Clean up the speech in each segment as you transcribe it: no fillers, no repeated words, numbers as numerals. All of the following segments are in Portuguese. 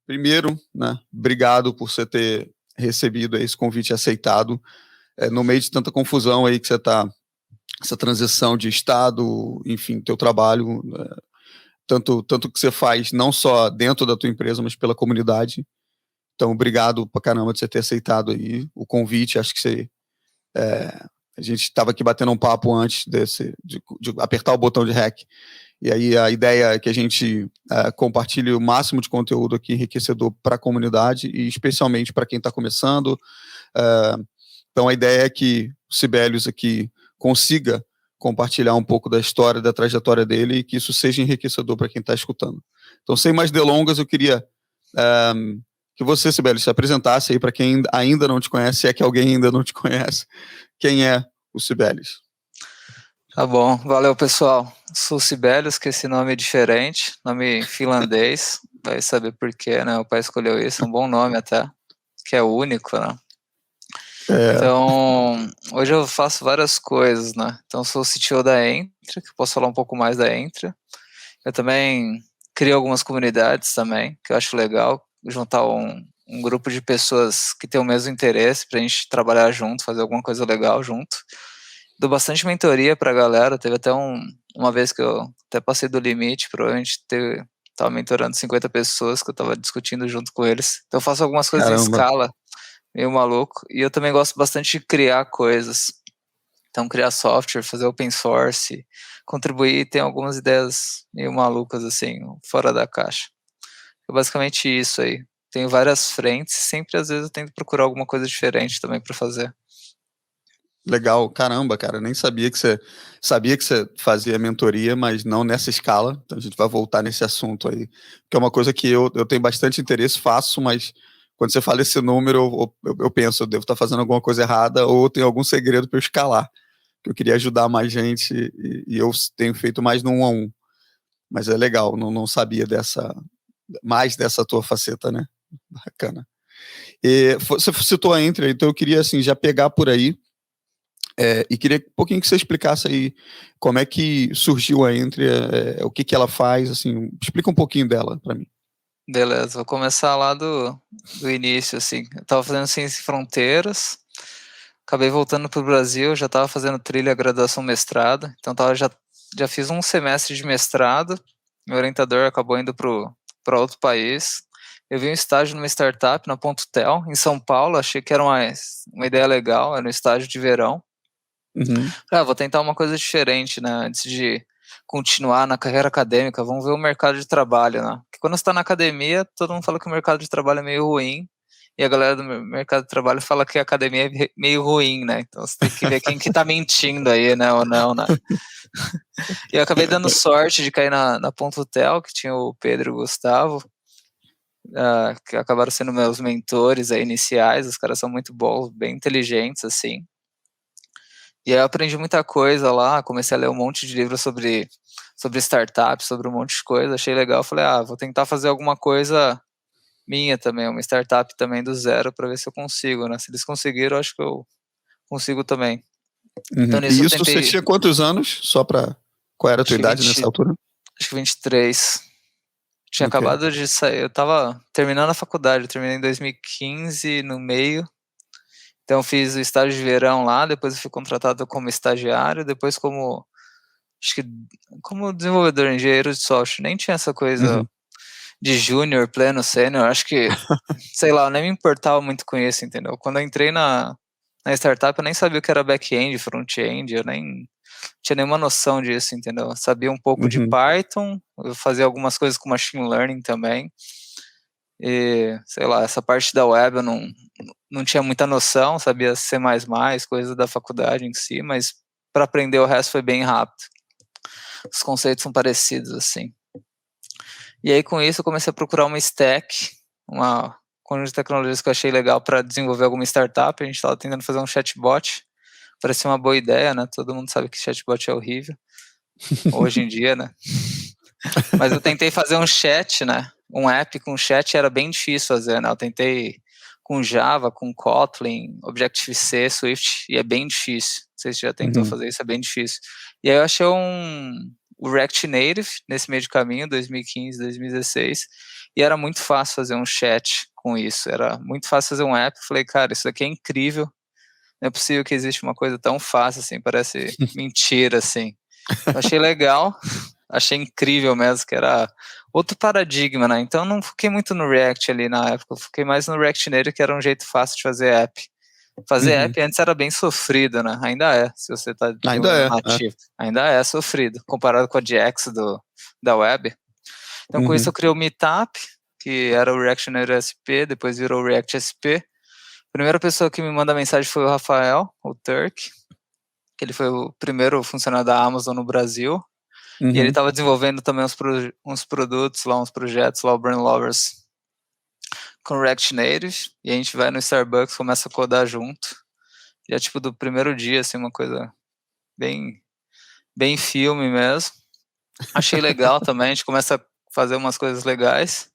primeiro, né, obrigado por você ter recebido esse convite e aceitado, no meio de tanta confusão aí que você está, essa transição de estado, enfim, teu trabalho, tanto que você faz não só dentro da tua empresa, mas pela comunidade. Então, obrigado pra caramba de você ter aceitado aí o convite. Acho que você, a gente estava aqui batendo um papo antes de apertar o botão de REC. E aí a ideia é que a gente compartilhe o máximo de conteúdo aqui enriquecedor para a comunidade e especialmente para quem está começando. Então a ideia é que o Sibelius aqui consiga compartilhar um pouco da história, da trajetória dele e que isso seja enriquecedor para quem está escutando. Então, sem mais delongas, eu queria que você, Sibelius, se apresentasse aí para quem ainda não te conhece, se é que alguém ainda não te conhece, quem é o Sibelius. Tá bom, valeu pessoal. Sou Sibelius, que esse nome é diferente, nome finlandês, vai saber por quê, né? O pai escolheu isso, é um bom nome até, que é único, né? Então, hoje eu faço várias coisas, né? Então, sou o CTO da Entra, que eu posso falar um pouco mais da Entra. Eu também crio algumas comunidades também, que eu acho legal, juntar um grupo de pessoas que tem o mesmo interesse pra gente trabalhar junto, fazer alguma coisa legal junto. Dou bastante mentoria pra galera, teve até uma vez que eu até passei do limite, provavelmente tava mentorando 50 pessoas que eu tava discutindo junto com eles. Então eu faço algumas coisas em escala, meio maluco, e eu também gosto bastante de criar coisas. Então criar software, fazer open source, contribuir, tem algumas ideias meio malucas assim, fora da caixa. É basicamente isso aí. Tenho várias frentes, sempre às vezes eu tento procurar alguma coisa diferente também pra fazer. Legal, caramba, cara, nem sabia que você fazia mentoria, mas não nessa escala. Então a gente vai voltar nesse assunto aí, que é uma coisa que eu tenho bastante interesse, faço, mas quando você fala esse número, eu penso, eu devo estar fazendo alguma coisa errada ou tem algum segredo para eu escalar, que eu queria ajudar mais gente e eu tenho feito mais no 1-a-1. Mas é legal, não sabia mais dessa tua faceta, né? Bacana. E você citou a Entre, então eu queria assim já pegar por aí. E queria um pouquinho que você explicasse aí como é que surgiu a Entre, o que ela faz, assim, explica um pouquinho dela para mim. Beleza, vou começar lá do início, assim. Eu tava fazendo Ciência Sem Fronteiras, acabei voltando pro Brasil, já tava fazendo trilha, graduação, mestrado, então já fiz um semestre de mestrado, meu orientador acabou indo para outro país. Eu vi um estágio numa startup na Ponto Tel, em São Paulo, achei que era uma ideia legal, era um estágio de verão. Uhum. Vou tentar uma coisa diferente, né, antes de continuar na carreira acadêmica, vamos ver o mercado de trabalho, né, porque quando você tá na academia, todo mundo fala que o mercado de trabalho é meio ruim, e a galera do mercado de trabalho fala que a academia é meio ruim, né, então você tem que ver quem que tá mentindo aí, né, ou não, né. E eu acabei dando sorte de cair na Ponto Tel, que tinha o Pedro e o Gustavo, que acabaram sendo meus mentores aí iniciais, os caras são muito bons, bem inteligentes, assim. E aí eu aprendi muita coisa lá, comecei a ler um monte de livros sobre startups, sobre um monte de coisa, achei legal, falei, vou tentar fazer alguma coisa minha também, uma startup também do zero, para ver se eu consigo, né? Se eles conseguiram, acho que eu consigo também. Uhum. Então nisso E eu isso você tentei... tinha quantos anos? Qual era a tua idade nessa altura? Acho que 23. Tinha Okay. acabado de sair, eu tava terminando a faculdade, eu terminei em 2015, no meio. Então fiz o estágio de verão lá, depois eu fui contratado como estagiário, depois acho que como desenvolvedor, engenheiro de software, nem tinha essa coisa de júnior, pleno, sênior, acho que, sei lá, eu nem me importava muito com isso, entendeu? Quando eu entrei na startup, eu nem sabia o que era back-end, front-end, eu nem tinha nenhuma noção disso, entendeu? Eu sabia um pouco de Python, eu fazia algumas coisas com machine learning também, e, sei lá, essa parte da web eu não tinha muita noção, sabia C++, coisa da faculdade em si, mas para aprender o resto foi bem rápido. Os conceitos são parecidos, assim. E aí, com isso, eu comecei a procurar uma stack, uma conjunto de tecnologias que eu achei legal para desenvolver alguma startup. A gente estava tentando fazer um chatbot, parecia uma boa ideia, né? Todo mundo sabe que chatbot é horrível, hoje em dia, né? Mas eu tentei fazer um chat, né? Um app com chat era bem difícil fazer, né? Eu tentei com Java, com Kotlin, Objective-C, Swift, e é bem difícil. Não sei se você já tentou fazer isso, é bem difícil. E aí eu achei o React Native nesse meio de caminho, 2015, 2016, e era muito fácil fazer um chat com isso, era muito fácil fazer um app. Eu falei, cara, isso aqui é incrível, não é possível que existe uma coisa tão fácil assim, parece mentira, assim. Eu achei legal, achei incrível mesmo, que era outro paradigma, né? Então não foquei muito no React ali na época, eu foquei mais no React Native, que era um jeito fácil de fazer app. Fazer app antes era bem sofrido, né? Ainda é, se você tá de Ainda um é. nativo. Ainda é sofrido, comparado com a JX da web. Então com isso eu criei o Meetup, que era o React Native SP, depois virou o React SP. A primeira pessoa que me manda mensagem foi o Rafael, o Turk, que ele foi o primeiro funcionário da Amazon no Brasil. E ele estava desenvolvendo também uns produtos lá, uns projetos lá, o Brand Lovers, com React Native. E a gente vai no Starbucks, começa a codar junto. E é tipo do primeiro dia, assim, uma coisa bem, bem filme mesmo. Achei legal também, a gente começa a fazer umas coisas legais.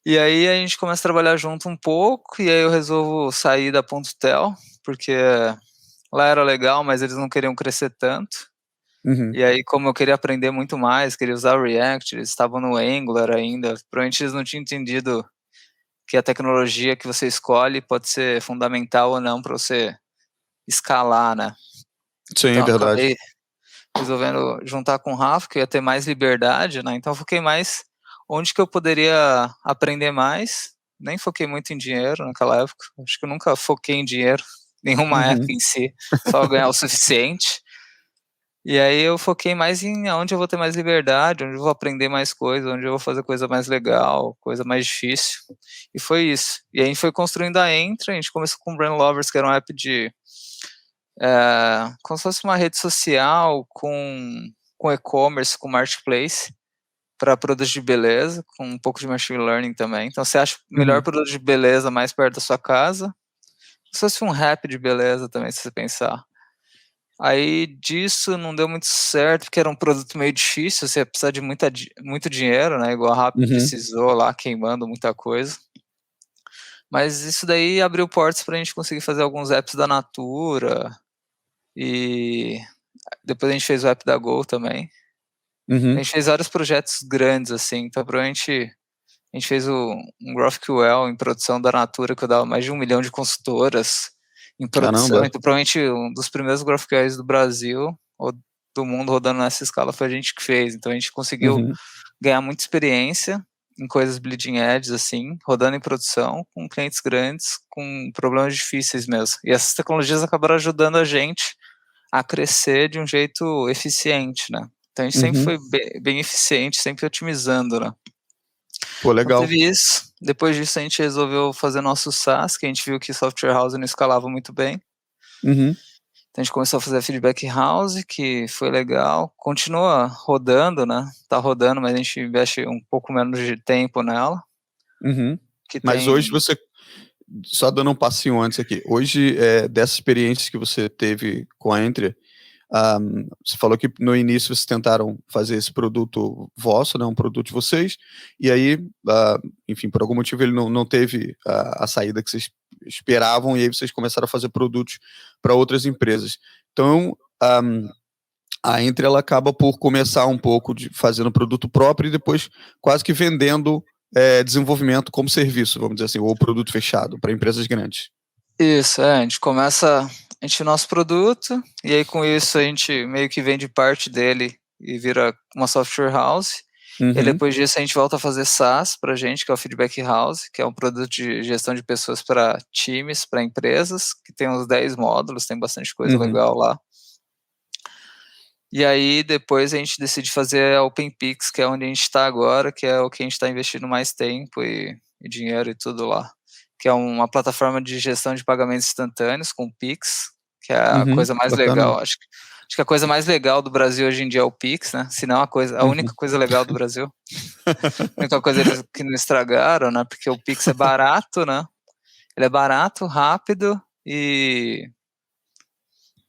E aí a gente começa a trabalhar junto um pouco, e aí eu resolvo sair da Ponto.tel, porque lá era legal, mas eles não queriam crescer tanto. E aí, como eu queria aprender muito mais, queria usar o React, eles estavam no Angular ainda, provavelmente eles não tinham entendido que a tecnologia que você escolhe pode ser fundamental ou não para você escalar, né? Sim, é Então, verdade. acabei resolvendo juntar com o Rafa, que ia ter mais liberdade, né? Então, foquei mais onde que eu poderia aprender mais. Nem foquei muito em dinheiro naquela época. Acho que eu nunca foquei em dinheiro, nenhuma época em si, só ganhar o suficiente. E aí eu foquei mais em onde eu vou ter mais liberdade, onde eu vou aprender mais coisa, onde eu vou fazer coisa mais legal, coisa mais difícil. E foi isso. E aí a gente foi construindo a Entra, a gente começou com o Brand Lovers, que era um app de como se fosse uma rede social com e-commerce, com marketplace, para produtos de beleza, com um pouco de machine learning também. Então você acha o melhor produto de beleza mais perto da sua casa, se fosse um rap de beleza também, se você pensar. Aí disso não deu muito certo, porque era um produto meio difícil, você ia precisar de muito dinheiro, né? Igual a Rappi precisou lá, queimando muita coisa. Mas isso daí abriu portas para a gente conseguir fazer alguns apps da Natura, e depois a gente fez o app da Gol também. A gente fez vários projetos grandes, assim, então provavelmente a gente fez um GraphQL em produção da Natura, que eu dava mais de 1 milhão de consultoras em produção. Caramba. Então provavelmente um dos primeiros GraphQLs do Brasil, ou do mundo rodando nessa escala, foi a gente que fez. Então a gente conseguiu ganhar muita experiência em coisas bleeding edge, assim, rodando em produção, com clientes grandes, com problemas difíceis mesmo. E essas tecnologias acabaram ajudando a gente a crescer de um jeito eficiente, né? Então a gente sempre foi bem eficiente, sempre otimizando, né? Pô, Então legal. teve isso. Depois disso a gente resolveu fazer nosso SaaS, que a gente viu que software house não escalava muito bem. Então a gente começou a fazer a Feedback House, que foi legal. Continua rodando, né? Tá rodando, mas a gente investe um pouco menos de tempo nela. Que Mas hoje você, só dando um passinho antes aqui, hoje, dessa experiência que você teve com a Entria, você falou que no início vocês tentaram fazer esse produto vosso, né, um produto de vocês, e aí, enfim, por algum motivo ele não teve a saída que vocês esperavam, e aí vocês começaram a fazer produtos para outras empresas. Então, a Entry ela acaba por começar um pouco fazendo produto próprio e depois quase que vendendo desenvolvimento como serviço, vamos dizer assim, ou produto fechado para empresas grandes. Isso, a gente começa, nosso produto, e aí com isso a gente meio que vende parte dele e vira uma software house. E depois disso a gente volta a fazer SaaS pra gente, que é o Feedback House, que é um produto de gestão de pessoas para times, para empresas, que tem uns 10 módulos, tem bastante coisa legal lá. E aí depois a gente decide fazer a OpenPix, que é onde a gente está agora, que é o que a gente está investindo mais tempo e dinheiro e tudo lá. Que é uma plataforma de gestão de pagamentos instantâneos com Pix, que é a coisa mais legal. Acho que a coisa mais legal do Brasil hoje em dia é o Pix, né? Se não a única coisa legal do Brasil. A única coisa que não estragaram, né? Porque o Pix é barato, né? Ele é barato, rápido e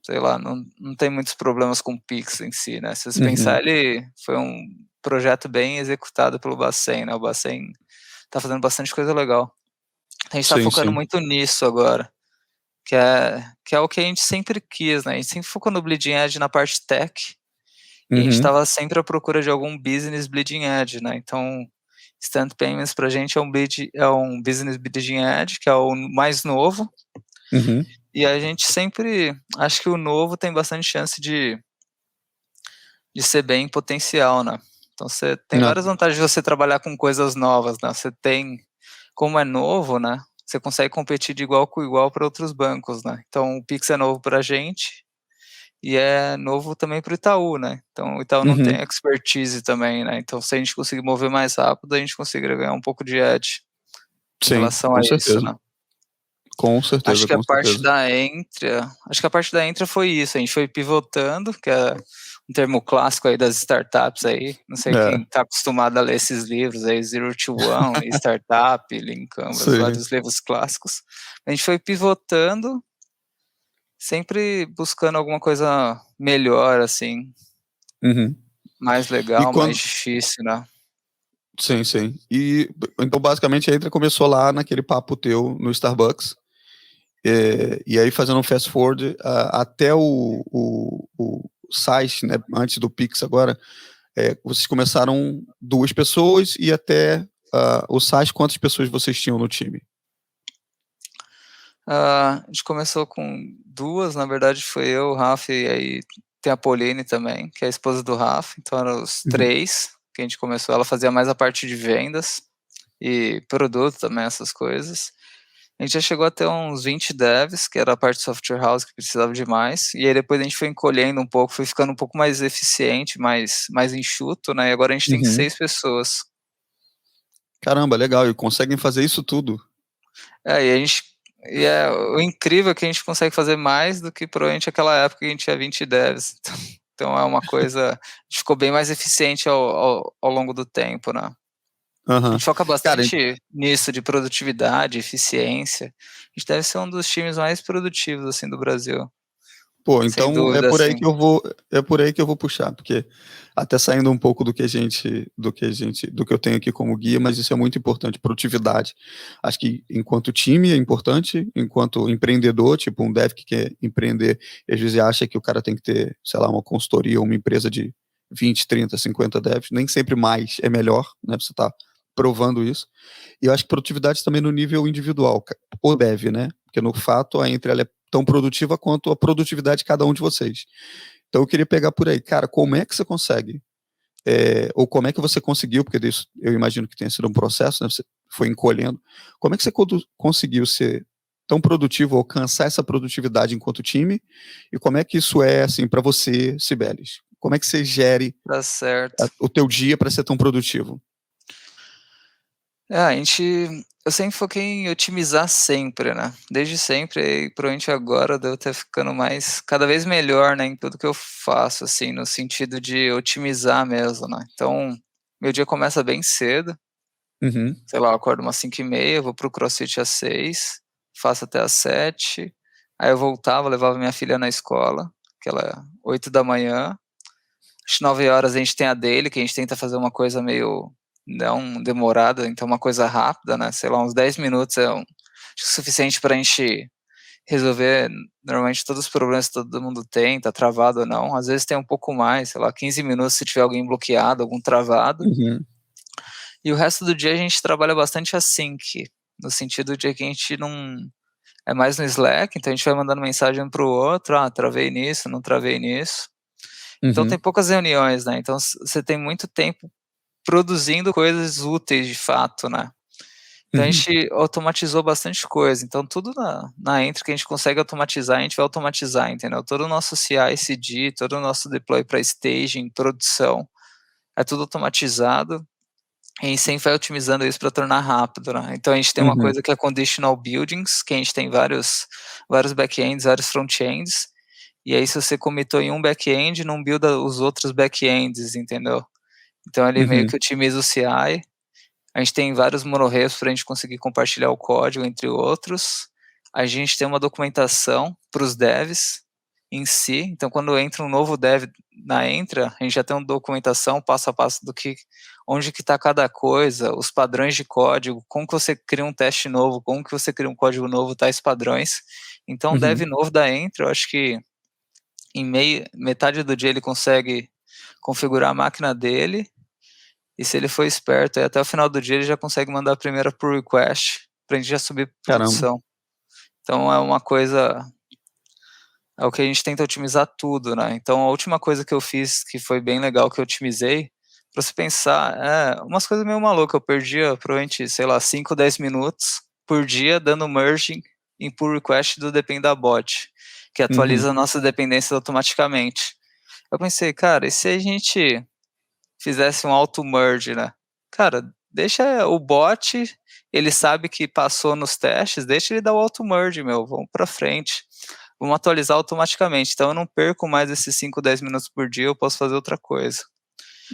sei lá, não tem muitos problemas com o Pix em si, né? Se você pensar, ele foi um projeto bem executado pelo Bacen, né? O Bacen tá fazendo bastante coisa legal. A gente tá focando muito nisso agora, que é o que a gente sempre quis, né? A gente sempre focou no Bleeding Edge na parte tech, E a gente Uhum. estava sempre à procura de algum business bleeding edge, né, então Instant Payments pra gente é um business bleeding edge, que é o mais novo, Uhum. e a gente sempre acho que o novo tem bastante chance de ser bem potencial, né. Então você tem Né. várias vantagens de você trabalhar com coisas novas, né, você tem como é novo, né, você consegue competir de igual com igual para outros bancos, né. Então o Pix é novo pra gente, e é novo também para o Itaú, né, então o Itaú não tem Uhum. expertise também, né, então se a gente conseguir mover mais rápido, a gente conseguiria ganhar um pouco de edge em Sim, relação a com isso, certeza. né. Com certeza, com certeza. Acho que a parte da Entra foi isso, a gente foi pivotando, que é um termo clássico aí das startups aí, não sei É, quem está acostumado a ler esses livros aí, Zero to One, Startup, Lean Canvas, sim. vários livros clássicos. A gente foi pivotando, sempre buscando alguma coisa melhor, assim, Uhum. mais E legal, mais quando difícil, né. sim, sim. E então basicamente a Entra começou lá naquele papo teu no Starbucks, e aí fazendo um fast forward, até o site, né, antes do Pix agora, vocês começaram 2 pessoas e até, o site quantas pessoas vocês tinham no time? A gente começou com 2, na verdade foi eu, o Rafa e aí tem a Pauline também, que é a esposa do Rafa, então eram os Uhum. 3 que a gente começou, ela fazia mais a parte de vendas e produto também, essas coisas. A gente já chegou a ter uns 20 devs, que era a parte de software house que precisava de mais, e aí depois a gente foi encolhendo um pouco, foi ficando um pouco mais eficiente, mais enxuto, né, e agora a gente tem Uhum. 6 pessoas. Caramba, legal, e conseguem fazer isso tudo. É, o incrível é que a gente consegue fazer mais do que provavelmente aquela época que a gente tinha 20 devs. Então é uma coisa, a gente ficou bem mais eficiente ao longo do tempo, né. A Aham. gente foca Cara, bastante nisso de produtividade, eficiência. A gente deve ser um dos times mais produtivos, assim, do Brasil, pô, sem então dúvida, assim. é por aí que eu vou puxar, porque até saindo um pouco do que eu tenho aqui como guia, mas isso é muito importante, produtividade. Acho que enquanto time é importante, enquanto empreendedor, tipo um dev que quer empreender, e às vezes acha que o cara tem que ter, sei lá, uma consultoria ou uma empresa de 20, 30, 50 devs, nem sempre mais é melhor, né, você tá provando isso. E eu acho que produtividade também no nível individual, o dev, né, porque no fato a Entre ela é tão produtiva quanto a produtividade de cada um de vocês. Então eu queria pegar por aí, cara, como é que você consegue, ou como é que você conseguiu, porque isso eu imagino que tenha sido um processo, né, você foi encolhendo, como é que você conseguiu ser tão produtivo, alcançar essa produtividade enquanto time, e como é que isso é, assim, para você, Cibeles? Como é que você gere Tá certo. o teu dia para ser tão produtivo? É, eu sempre foquei em otimizar sempre, né, desde sempre e provavelmente agora devo estar ficando mais cada vez melhor, né, em tudo que eu faço, assim, no sentido de otimizar mesmo, né. Então, meu dia começa bem cedo, Uhum, sei lá, eu acordo umas 5h30, vou para o crossfit às 6, faço até às 7, aí eu voltava, levava minha filha na escola, que ela é 8h, às 9 horas a gente tem a daily, que a gente tenta fazer uma coisa meio não demorada, então uma coisa rápida, né, sei lá, uns 10 minutos acho que suficiente pra gente resolver normalmente todos os problemas que todo mundo tem, tá travado ou não, às vezes tem um pouco mais, sei lá, 15 minutos se tiver alguém bloqueado, algum travado, uhum, e o resto do dia a gente trabalha bastante async, no sentido de que a gente não é mais no Slack, então a gente vai mandando mensagem um para o outro: "Ah, travei nisso, não travei nisso". Então uhum, tem poucas reuniões, né, então você tem muito tempo produzindo coisas úteis de fato, né. Então a uhum, gente automatizou bastante coisa, então tudo na Entry que a gente consegue automatizar, a gente vai automatizar, entendeu. Todo o nosso CI/CD, todo o nosso deploy para staging, produção, é tudo automatizado, e a gente sempre vai otimizando isso para tornar rápido, né. Então a gente tem uma uhum, coisa que é conditional buildings, que a gente tem vários back-ends, vários front-ends, e aí se você commitou em um back-end, não builda os outros back-ends, entendeu. Então ele meio uhum, que otimiza o CI. A gente tem vários monoreps para a gente conseguir compartilhar o código, entre outros. A gente tem uma documentação para os devs em si, então quando entra um novo dev na Entra, a gente já tem uma documentação passo a passo do que onde que está cada coisa, os padrões de código, como que você cria um teste novo, como que você cria um código novo, tais padrões. Então o dev uhum, novo da Entra, eu acho que em metade do dia ele consegue configurar a máquina dele, e se ele for esperto, aí até o final do dia ele já consegue mandar a primeira pull request para a gente já subir para Caramba. produção. Então é uma coisa, é o que a gente tenta otimizar tudo, né? Então a última coisa que eu fiz que foi bem legal que eu otimizei, para você pensar, umas coisas meio malucas, eu perdia provavelmente, sei lá, 5, 10 minutos por dia dando merging em pull request do Dependabot, que atualiza nossas dependências automaticamente. Eu pensei, cara, e se a gente fizesse um auto-merge, né? Cara, deixa o bot, ele sabe que passou nos testes, deixa ele dar o auto-merge, vamos pra frente. Vamos atualizar automaticamente. Então eu não perco mais esses 5, 10 minutos por dia, eu posso fazer outra coisa.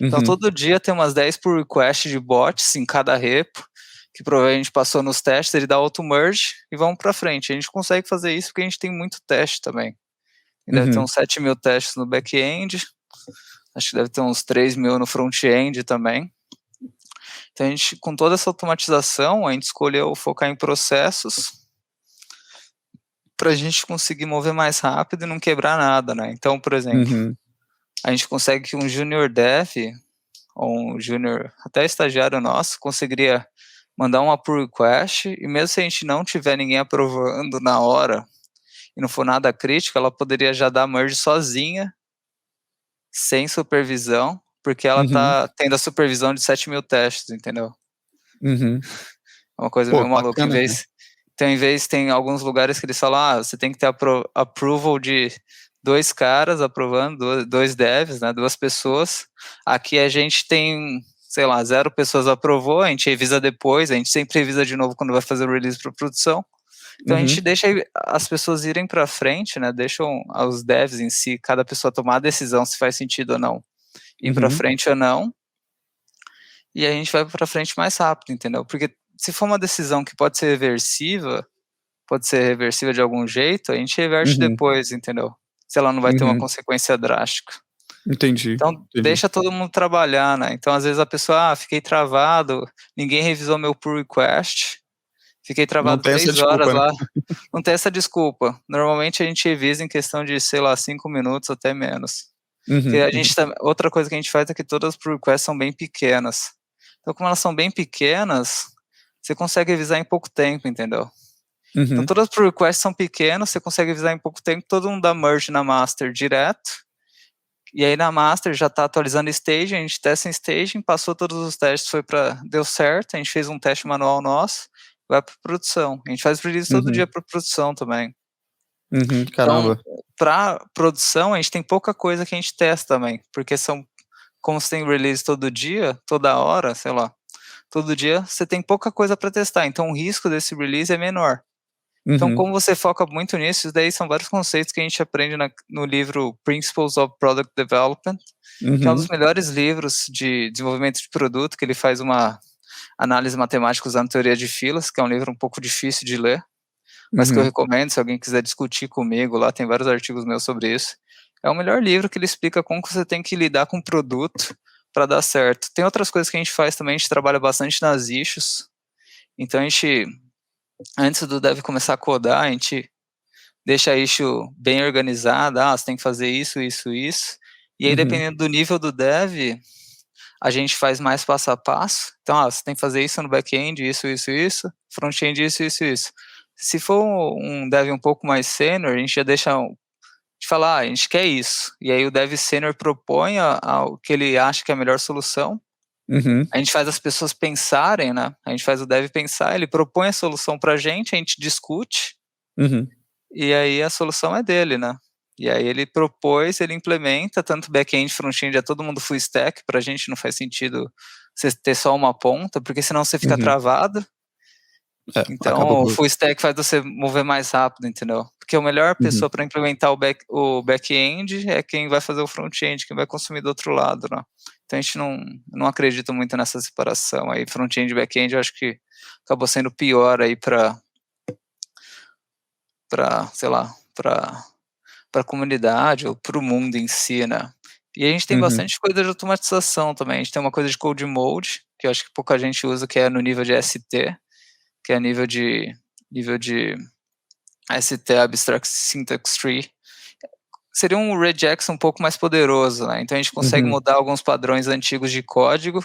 Então todo dia tem umas 10 pull requests de bots em cada repo, que provavelmente passou nos testes, ele dá auto-merge e vamos pra frente. A gente consegue fazer isso porque a gente tem muito teste também. Deve ter uns 7 mil testes no back-end, acho que deve ter uns 3 mil no front-end também. Então a gente, com toda essa automatização, a gente escolheu focar em processos para a gente conseguir mover mais rápido e não quebrar nada, né? Então, por exemplo, a gente consegue que um junior dev, ou um junior, até estagiário nosso, conseguiria mandar uma pull request, e mesmo se a gente não tiver ninguém aprovando na hora, e não for nada crítico, ela poderia já dar merge sozinha, sem supervisão, porque ela tá tendo a supervisão de 7 mil testes, entendeu? É uma coisa meio maluca. Em vez, tem alguns lugares que eles falam, você tem que ter approval de 2 caras aprovando, 2 devs, né, 2 pessoas. Aqui a gente tem, sei lá, 0 pessoas aprovou, a gente revisa depois, a gente sempre revisa de novo quando vai fazer o release para produção. Então a gente deixa as pessoas irem para frente, né, deixam os devs em si, cada pessoa tomar a decisão se faz sentido ou não, ir para frente ou não, e a gente vai para frente mais rápido, entendeu? Porque se for uma decisão que pode ser reversiva de algum jeito, a gente reverte depois, entendeu? Se ela não vai ter uma consequência drástica. Entendi. Então, deixa todo mundo trabalhar, né? Então, às vezes a pessoa, fiquei travado, ninguém revisou meu pull request, fiquei travado 3 horas lá. Não tem essa desculpa. Normalmente a gente revisa em questão de, sei lá, 5 minutos até menos. Porque a gente outra coisa que a gente faz é que todas as pull requests são bem pequenas. Então, como elas são bem pequenas, você consegue revisar em pouco tempo, entendeu? Então, todas as pull requests são pequenas, você consegue revisar em pouco tempo, todo mundo dá merge na master direto, e aí na master já está atualizando staging, a gente testa em staging, passou todos os testes, deu certo, a gente fez um teste manual nosso, vai para produção. A gente faz release todo dia para produção também. Caramba. Então, para produção, a gente tem pouca coisa que a gente testa também, porque como você tem release todo dia, toda hora, sei lá, todo dia, você tem pouca coisa para testar, então o risco desse release é menor. Então, como você foca muito nisso, isso daí são vários conceitos que a gente aprende no livro Principles of Product Development, que é um dos melhores livros de desenvolvimento de produto, que ele faz uma análise matemática usando teoria de filas, que é um livro um pouco difícil de ler, mas que eu recomendo, se alguém quiser discutir comigo, lá tem vários artigos meus sobre isso. É o melhor livro que ele explica como que você tem que lidar com o produto para dar certo. Tem outras coisas que a gente faz também, a gente trabalha bastante nas issues, então a gente, antes do dev começar a codar, a gente deixa a issue bem organizada, você tem que fazer isso, isso, isso, e aí dependendo do nível do dev, a gente faz mais passo a passo, então você tem que fazer isso no back-end, isso, isso, isso, front-end, isso, isso, isso. Se for um dev um pouco mais sênior, a gente já deixa de falar, a gente quer isso, e aí o dev sênior propõe o que ele acha que é a melhor solução, a gente faz as pessoas pensarem, né? A gente faz o dev pensar, ele propõe a solução pra gente, a gente discute, e aí a solução é dele, né? E aí ele propôs, ele implementa, tanto back-end, front-end, é todo mundo full stack, pra gente não faz sentido você ter só uma ponta, porque senão você fica travado. Então o full stack faz você mover mais rápido, entendeu? Porque a melhor pessoa para implementar o back-end é quem vai fazer o front-end, quem vai consumir do outro lado, né? Então a gente não acredita muito nessa separação aí, front-end e back-end, eu acho que acabou sendo pior aí para sei lá, para a comunidade ou para o mundo em si, né? E a gente tem bastante coisa de automatização também, a gente tem uma coisa de code mode, que eu acho que pouca gente usa, que é no nível de ST, que é nível de ST Abstract Syntax Tree, seria um regex um pouco mais poderoso, né? Então a gente consegue mudar alguns padrões antigos de código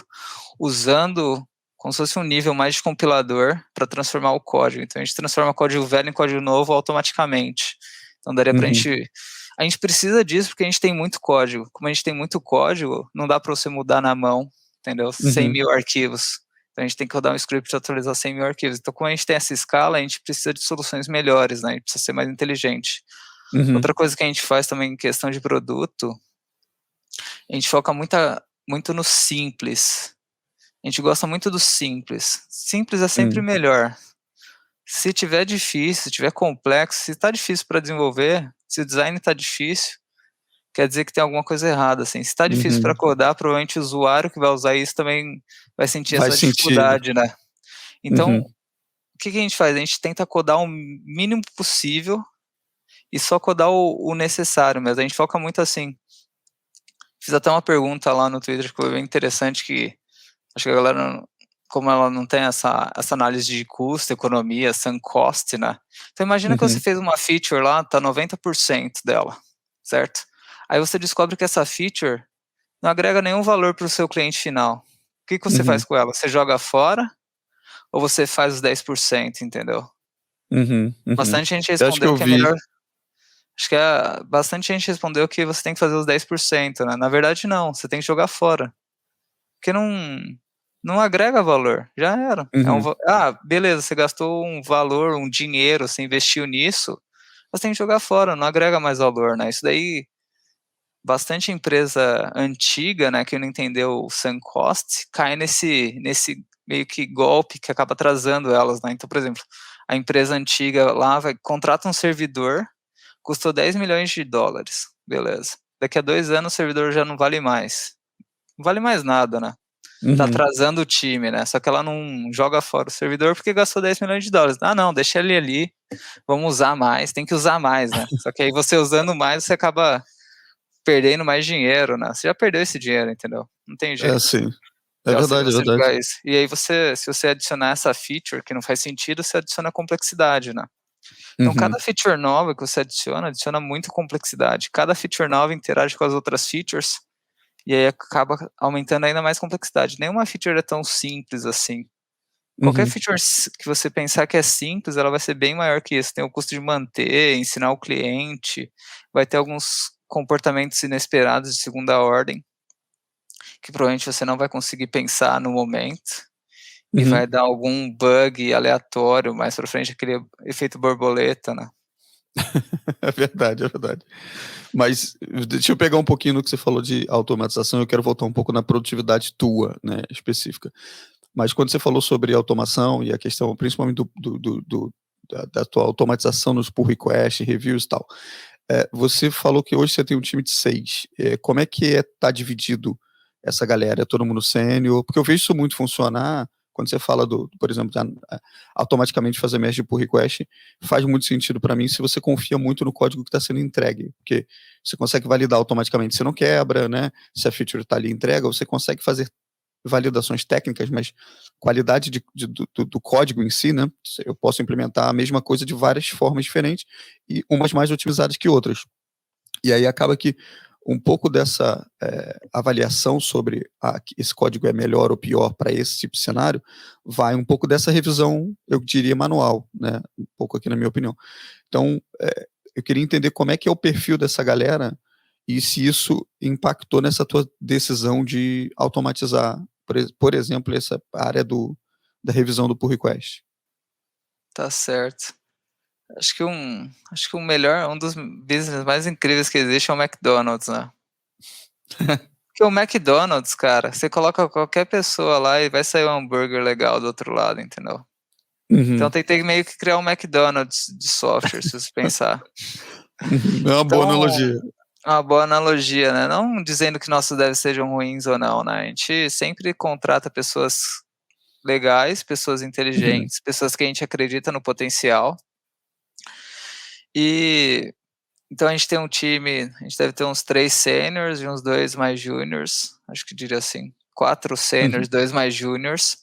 usando como se fosse um nível mais de compilador para transformar o código. Então a gente transforma código velho em código novo automaticamente. Então daria para a gente precisa disso porque a gente tem muito código. Como a gente tem muito código, não dá para você mudar na mão, entendeu? 100 mil arquivos. Então a gente tem que rodar um script para atualizar 100 mil arquivos. Então como a gente tem essa escala, a gente precisa de soluções melhores, né? A gente precisa ser mais inteligente. Outra coisa que a gente faz também em questão de produto, a gente foca muito no simples. A gente gosta muito do simples. Simples é sempre melhor. Se tiver difícil, se tiver complexo, se está difícil para desenvolver, se o design está difícil, quer dizer que tem alguma coisa errada, assim. Se está difícil para codar, provavelmente o usuário que vai usar isso também vai sentir essa dificuldade, né? Então, o que a gente faz? A gente tenta codar o mínimo possível e só codar o necessário mesmo. A gente foca muito assim. Fiz até uma pergunta lá no Twitter que foi bem interessante, que acho que a galera, como ela não tem essa análise de custo, economia, sunk cost, né? Então imagina que você fez uma feature lá, tá 90% dela, certo? Aí você descobre que essa feature não agrega nenhum valor para o seu cliente final. O que você faz com ela? Você joga fora ou você faz os 10%, entendeu? Bastante gente respondeu que é melhor. Acho que bastante gente respondeu que você tem que fazer os 10%, né? Na verdade, não, você tem que jogar fora. Porque não agrega valor, já era. Beleza, você gastou um valor, um dinheiro, você investiu nisso, você tem que jogar fora, não agrega mais valor, né? Isso daí, bastante empresa antiga, né, que não entendeu o sunk cost, cai nesse meio que golpe que acaba atrasando elas, né? Então, por exemplo, a empresa antiga lá contrata um servidor, custou 10 milhões de dólares, beleza. Daqui a 2 anos o servidor já não vale mais. Não vale mais nada, né? Tá atrasando o time, né? Só que ela não joga fora o servidor porque gastou 10 milhões de dólares. Não, deixa ele ali, vamos usar mais, tem que usar mais, né? Só que aí você usando mais, você acaba perdendo mais dinheiro, né? Você já perdeu esse dinheiro, entendeu? Não tem jeito. Sim. É verdade, é verdade. Isso. E aí se você adicionar essa feature que não faz sentido, você adiciona complexidade, né? Então, cada feature nova que você adiciona muita complexidade. Cada feature nova interage com as outras features e aí acaba aumentando ainda mais complexidade. Nenhuma feature é tão simples assim. Qualquer feature que você pensar que é simples, ela vai ser bem maior que isso. Tem o custo de manter, ensinar o cliente, vai ter alguns comportamentos inesperados de segunda ordem, que provavelmente você não vai conseguir pensar no momento, e vai dar algum bug aleatório mais pra frente, aquele efeito borboleta, né? É verdade, é verdade. Mas deixa eu pegar um pouquinho no que você falou de automatização, eu quero voltar um pouco na produtividade tua, né, específica. Mas quando você falou sobre automação e a questão, principalmente da tua automatização nos pull requests, reviews e tal, você falou que hoje você tem um time de 6. Como é que tá dividido essa galera? É todo mundo sênior? Porque eu vejo isso muito funcionar quando você fala por exemplo, automaticamente fazer merge de pull request, faz muito sentido para mim se você confia muito no código que está sendo entregue, porque você consegue validar automaticamente, você não quebra, né? Se a feature está ali entrega, você consegue fazer validações técnicas, mas qualidade do código em si, né? Eu posso implementar a mesma coisa de várias formas diferentes e umas mais otimizadas que outras. E aí acaba que um pouco dessa avaliação sobre esse código é melhor ou pior para esse tipo de cenário, vai um pouco dessa revisão, eu diria, manual, né? Um pouco aqui na minha opinião. Então, eu queria entender como é que é o perfil dessa galera e se isso impactou nessa tua decisão de automatizar, por exemplo, essa área da revisão do pull request. Tá certo. Acho que o melhor, um dos business mais incríveis que existe é o McDonald's, né? Porque o McDonald's, cara, você coloca qualquer pessoa lá e vai sair um hambúrguer legal do outro lado, entendeu? Então tentei meio que criar um McDonald's de software, se você pensar. É uma boa analogia. Uma boa analogia, né? Não dizendo que nossos devs sejam ruins ou não, né? A gente sempre contrata pessoas legais, pessoas inteligentes, pessoas que a gente acredita no potencial. E então a gente tem um time, a gente deve ter uns 3 seniors e uns 2 mais juniors, acho que diria assim, 4 seniors, 2 mais juniors.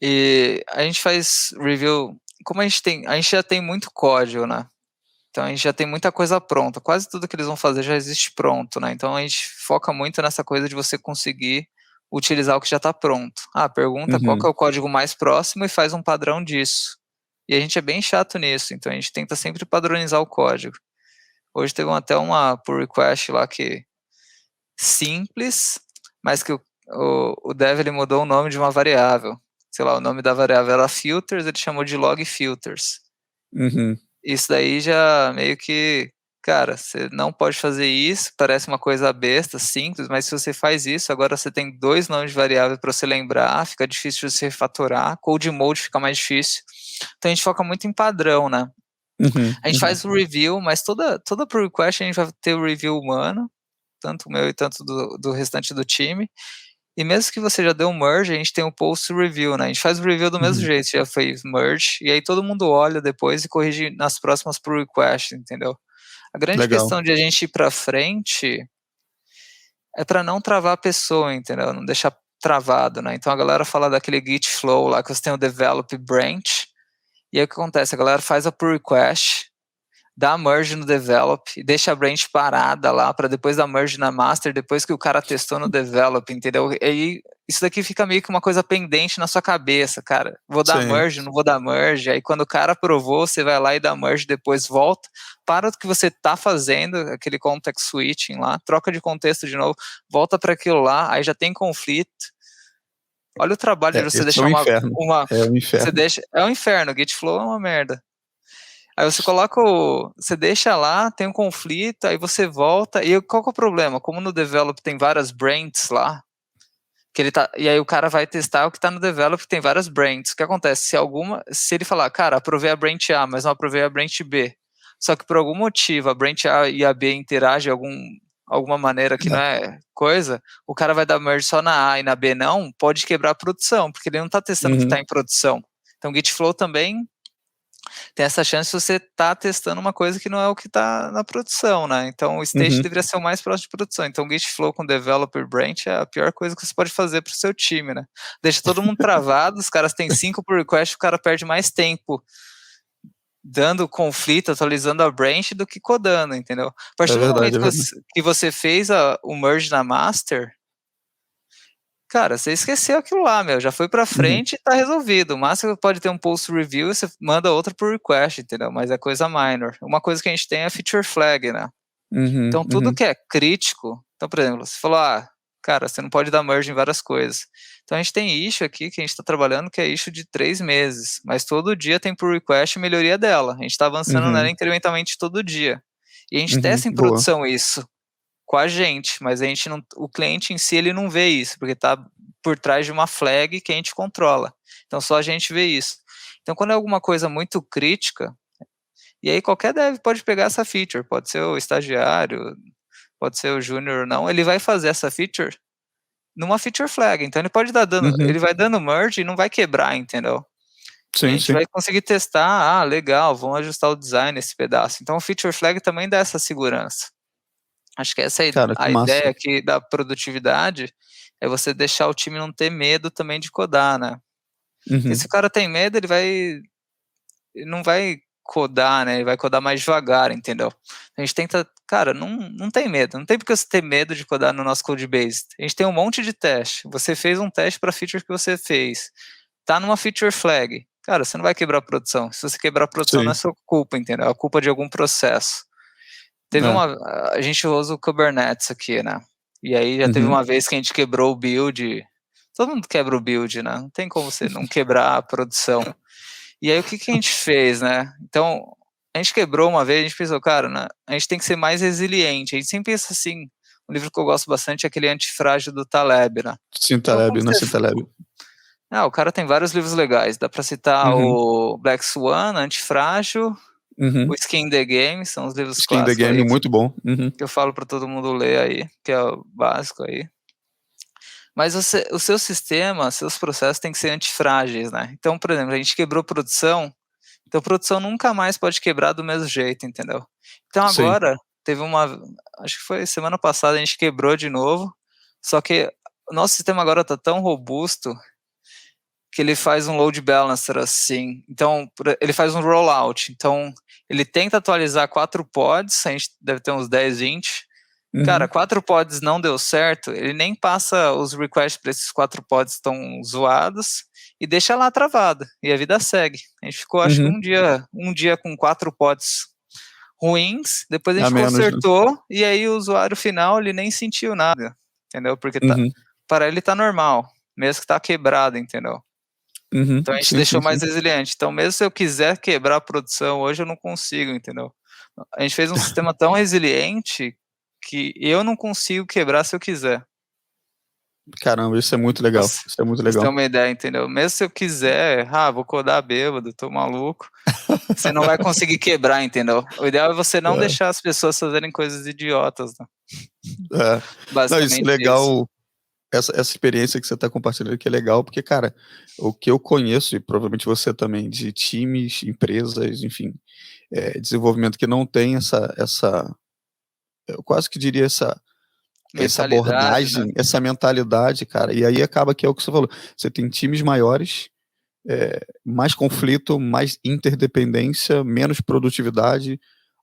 E a gente faz review, como a gente já tem muito código, né? Então a gente já tem muita coisa pronta, quase tudo que eles vão fazer já existe pronto, né? Então a gente foca muito nessa coisa de você conseguir utilizar o que já está pronto. Pergunta qual que é o código mais próximo e faz um padrão disso. E a gente é bem chato nisso, então a gente tenta sempre padronizar o código. Hoje teve até uma pull request lá que simples, mas que o dev ele mudou o nome de uma variável. Sei lá, o nome da variável era filters, ele chamou de log filters. Isso daí já meio que, cara, você não pode fazer isso, parece uma coisa besta, simples, mas se você faz isso, agora você tem 2 nomes de variável para você lembrar, fica difícil de você refatorar, code mode fica mais difícil. Então a gente foca muito em padrão, né? A gente faz o review, mas toda pull request a gente vai ter o review humano, tanto o meu e tanto do restante do time. E mesmo que você já deu um merge, a gente tem um post review, né? A gente faz o review do mesmo jeito, já fez merge, e aí todo mundo olha depois e corrige nas próximas pull requests, entendeu? A grande questão de a gente ir para frente é para não travar a pessoa, entendeu? Não deixar travado, né? Então a galera fala daquele git flow lá, que você tem o develop branch, e aí o que acontece? A galera faz a pull request, dá a merge no develop e deixa a branch parada lá para depois dar merge na master, depois que o cara testou no develop, entendeu? E aí isso daqui fica meio que uma coisa pendente na sua cabeça, cara. Vou dar merge, não vou dar merge. Aí quando o cara aprovou, você vai lá e dá merge, depois volta, para o que você tá fazendo, aquele context switching lá, troca de contexto de novo, volta para aquilo lá, aí já tem conflito. Olha o trabalho de você deixar uma É um inferno. Você deixa, é um inferno, Git flow é uma merda. Aí você coloca você deixa lá, tem um conflito, aí você volta, e qual que é o problema? Como no develop tem várias branches lá, e aí o cara vai testar o que está no develop, tem várias branches. O que acontece? Se ele falar, cara, aprovei a branch A, mas não aprovei a branch B, só que por algum motivo a branch A e a B interagem alguma maneira que não é coisa, o cara vai dar merge só na A e na B não, pode quebrar a produção, porque ele não está testando o que está em produção. Então Git flow também tem essa chance de você estar testando uma coisa que não é o que está na produção, né? Então o stage deveria ser o mais próximo de produção. Então o Git flow com developer branch é a pior coisa que você pode fazer para o seu time, né? Deixa todo mundo travado, os caras têm 5 pull request, o cara perde mais tempo dando conflito, atualizando a branch do que codando, entendeu? A partir do momento que você fez o merge na master, cara, você esqueceu aquilo lá, já foi pra frente e tá resolvido. O máximo pode ter um post review e você manda outra por request, entendeu? Mas é coisa minor. Uma coisa que a gente tem é feature flag, né? Então tudo que é crítico, então por exemplo, você falou, cara, você não pode dar merge em várias coisas. Então a gente tem issue aqui que a gente tá trabalhando que é issue de 3 meses, mas todo dia tem pull request e melhoria dela. A gente tá avançando nela incrementalmente todo dia. E a gente testa em produção isso com a gente, mas a gente não, o cliente em si ele não vê isso, porque está por trás de uma flag que a gente controla. Então só a gente vê isso. Então quando é alguma coisa muito crítica, e aí qualquer dev pode pegar essa feature, pode ser o estagiário, pode ser o júnior ou não, ele vai fazer essa feature numa feature flag, então ele pode ele vai dando merge e não vai quebrar, entendeu? Sim, a gente vai conseguir testar, legal, vamos ajustar o design nesse pedaço. Então o feature flag também dá essa segurança. Acho que essa é a ideia aqui da produtividade, é você deixar o time não ter medo também de codar, né? Porque se o cara tem medo, ele não vai codar, né? Ele vai codar mais devagar, entendeu? A gente tenta, cara, não tem medo, não tem porque você ter medo de codar no nosso codebase. A gente tem um monte de teste. Você fez um teste para feature que você fez, tá numa feature flag. Cara, você não vai quebrar a produção. Se você quebrar a produção, não é sua culpa, entendeu? É a culpa de algum processo. A gente usa o Kubernetes aqui, né? E aí já teve uma vez que a gente quebrou o build. Todo mundo quebra o build, né? Não tem como você não quebrar a produção. E aí o que a gente fez, né? Então, a gente quebrou uma vez, a gente pensou, cara, né, a gente tem que ser mais resiliente. A gente sempre pensa assim, um livro que eu gosto bastante é aquele Antifrágil do Taleb, né? Sim, Taleb, não sei Taleb. O cara tem vários livros legais. Dá pra citar o Black Swan, Antifrágil, o Skin the Game, são os livros clássicos. Skin the Game, muito bom. Que eu falo para todo mundo ler aí, que é o básico aí. Mas o seu sistema, seus processos têm que ser antifrágeis, né? Então, por exemplo, a gente quebrou produção, então produção nunca mais pode quebrar do mesmo jeito, entendeu? Então agora, acho que foi semana passada, a gente quebrou de novo, só que o nosso sistema agora está tão robusto que ele faz um load balancer assim. Então, ele faz um rollout. Então, ele tenta atualizar 4 pods, a gente deve ter uns 10, 20. Cara, 4 pods não deu certo, ele nem passa os requests para esses 4 pods estão zoados e deixa lá travado. E a vida segue. A gente ficou, acho que um dia com 4 pods ruins, depois a gente consertou, né? E aí o usuário final, ele nem sentiu nada, entendeu? Porque para ele tá normal, mesmo que tá quebrado, entendeu? Então a gente deixou mais resiliente. Então mesmo se eu quiser quebrar a produção hoje, eu não consigo, entendeu? A gente fez um sistema tão resiliente que eu não consigo quebrar se eu quiser. Caramba, isso é muito legal. Isso é muito legal. Você tem uma ideia, entendeu? Mesmo se eu quiser, vou codar bêbado, tô maluco, você não vai conseguir quebrar, entendeu? O ideal é você não deixar as pessoas fazerem coisas idiotas, né? Basicamente isso é legal, isso. Essa experiência que você está compartilhando aqui é legal, porque, cara, o que eu conheço, e provavelmente você também, de times, empresas, enfim, desenvolvimento que não tem essa eu quase que diria essa abordagem, né? Essa mentalidade, cara, e aí acaba que é o que você falou, você tem times maiores, mais conflito, mais interdependência, menos produtividade,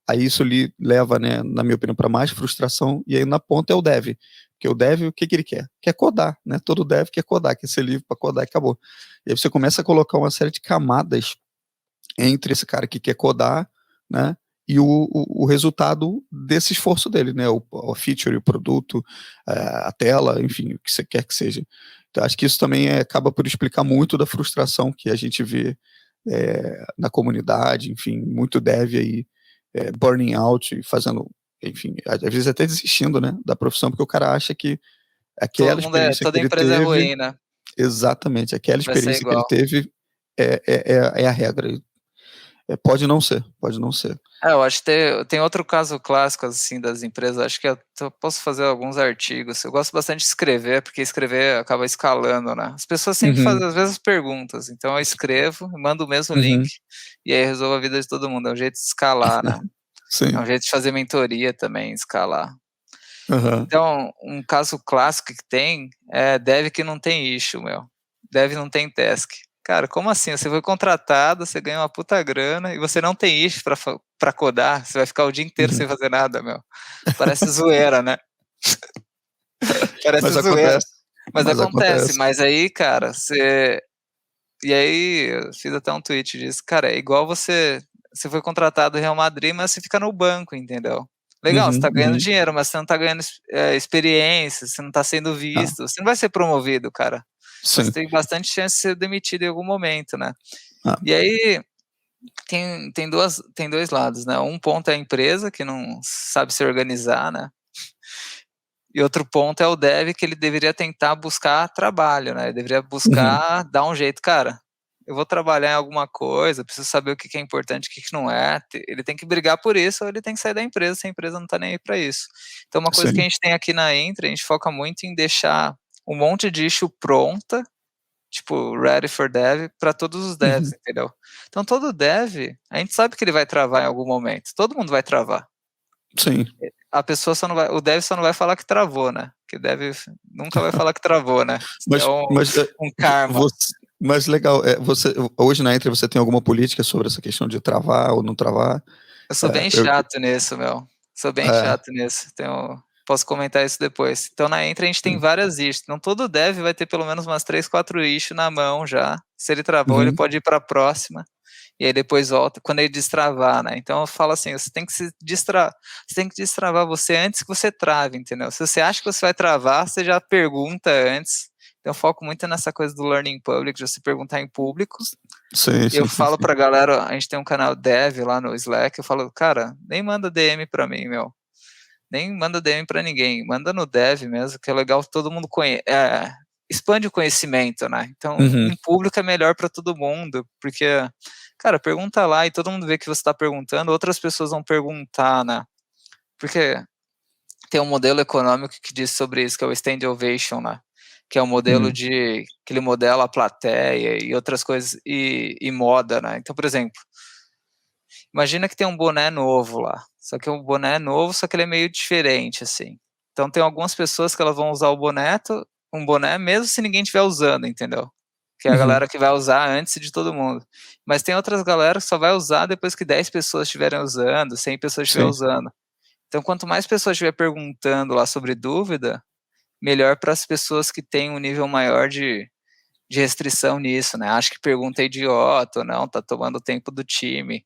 aí isso lhe leva, né, na minha opinião, para mais frustração, e aí na ponta é o dev, porque o dev, o que ele quer? Quer codar, né, todo dev quer codar, quer ser livre para codar e acabou. E aí você começa a colocar uma série de camadas entre esse cara que quer codar, né, e o resultado desse esforço dele, né, o feature, o produto, a tela, enfim, o que você quer que seja. Então, acho que isso também acaba por explicar muito da frustração que a gente vê na comunidade, enfim, muito dev aí burning out, fazendo, enfim, às vezes até desistindo, né, da profissão, porque o cara acha que aquela experiência que ele teve... Toda empresa é ruim, né? Exatamente, aquela experiência que ele teve é a regra. Pode não ser. Eu acho que tem outro caso clássico, assim, das empresas, acho que eu posso fazer alguns artigos, eu gosto bastante de escrever, porque escrever acaba escalando, né? As pessoas sempre fazem, às vezes, perguntas, então eu escrevo, mando o mesmo link, e aí resolvo a vida de todo mundo, é um jeito de escalar, né? Sim. É um jeito de fazer mentoria também, escalar. Então, um caso clássico que tem é dev que não tem issue, dev não tem task. Cara, como assim? Você foi contratado, você ganha uma puta grana e você não tem issue pra codar, você vai ficar o dia inteiro sem fazer nada, Parece zoeira, né? Parece zoeira. Mas acontece. Mas aí, cara, E aí, eu fiz até um tweet disso. Cara, é igual você foi contratado no Real Madrid, mas você fica no banco, entendeu? Legal, você tá ganhando dinheiro, mas você não tá ganhando experiência, você não tá sendo visto, você não vai ser promovido, cara. Você tem bastante chance de ser demitido em algum momento, né? E aí, tem dois lados, né? Um ponto é a empresa, que não sabe se organizar, né? E outro ponto é o dev, que ele deveria tentar buscar trabalho, né? Ele deveria buscar dar um jeito, cara. Eu vou trabalhar em alguma coisa, preciso saber o que é importante, o que não é. Ele tem que brigar por isso, ou ele tem que sair da empresa, se a empresa não tá nem aí para isso. Então, uma coisa que a gente tem aqui na Entra, a gente foca muito em deixar um monte de issue pronta, tipo, ready for dev, para todos os devs, entendeu? Então, todo dev, a gente sabe que ele vai travar em algum momento. Todo mundo vai travar. Sim. A pessoa só não vai, o dev só não vai falar que travou, né? Que o dev nunca vai falar que travou, né? Mas, um karma. Mas legal, hoje na Entra você tem alguma política sobre essa questão de travar ou não travar? Eu sou bem chato nisso, Sou bem chato nisso. Posso comentar isso depois. Então, na Entra a gente tem várias issues. Então, todo dev vai ter pelo menos umas 3, 4 issues na mão já. Se ele travou, ele pode ir para a próxima. E aí depois volta quando ele destravar, né? Então eu falo assim, você tem que destravar você antes que você trave, entendeu? Se você acha que você vai travar, você já pergunta antes. Então eu foco muito nessa coisa do learning public, de você perguntar em público. Eu falo pra galera, a gente tem um canal dev lá no Slack, eu falo, cara, nem manda DM pra mim, nem manda DM pra ninguém, manda no dev mesmo, que é legal, todo mundo expande o conhecimento, né? Então, em público é melhor para todo mundo, porque, cara, pergunta lá e todo mundo vê que você está perguntando, outras pessoas vão perguntar, né? Porque tem um modelo econômico que diz sobre isso, que é o Stand Ovation, né? Que é um modelo que ele modela a plateia e outras coisas, e moda, né? Então, por exemplo, imagina que tem um boné novo lá, só que um boné novo, só que ele é meio diferente, assim. Então, tem algumas pessoas que elas vão usar um boné mesmo se ninguém estiver usando, entendeu? que é a galera que vai usar antes de todo mundo. Mas tem outras galera que só vai usar depois que 10 pessoas estiverem usando, 100 pessoas estiverem usando. Então, quanto mais pessoas estiver perguntando lá sobre dúvida, melhor para as pessoas que têm um nível maior de restrição nisso, né? Acho que pergunta é idiota ou não, tá tomando o tempo do time.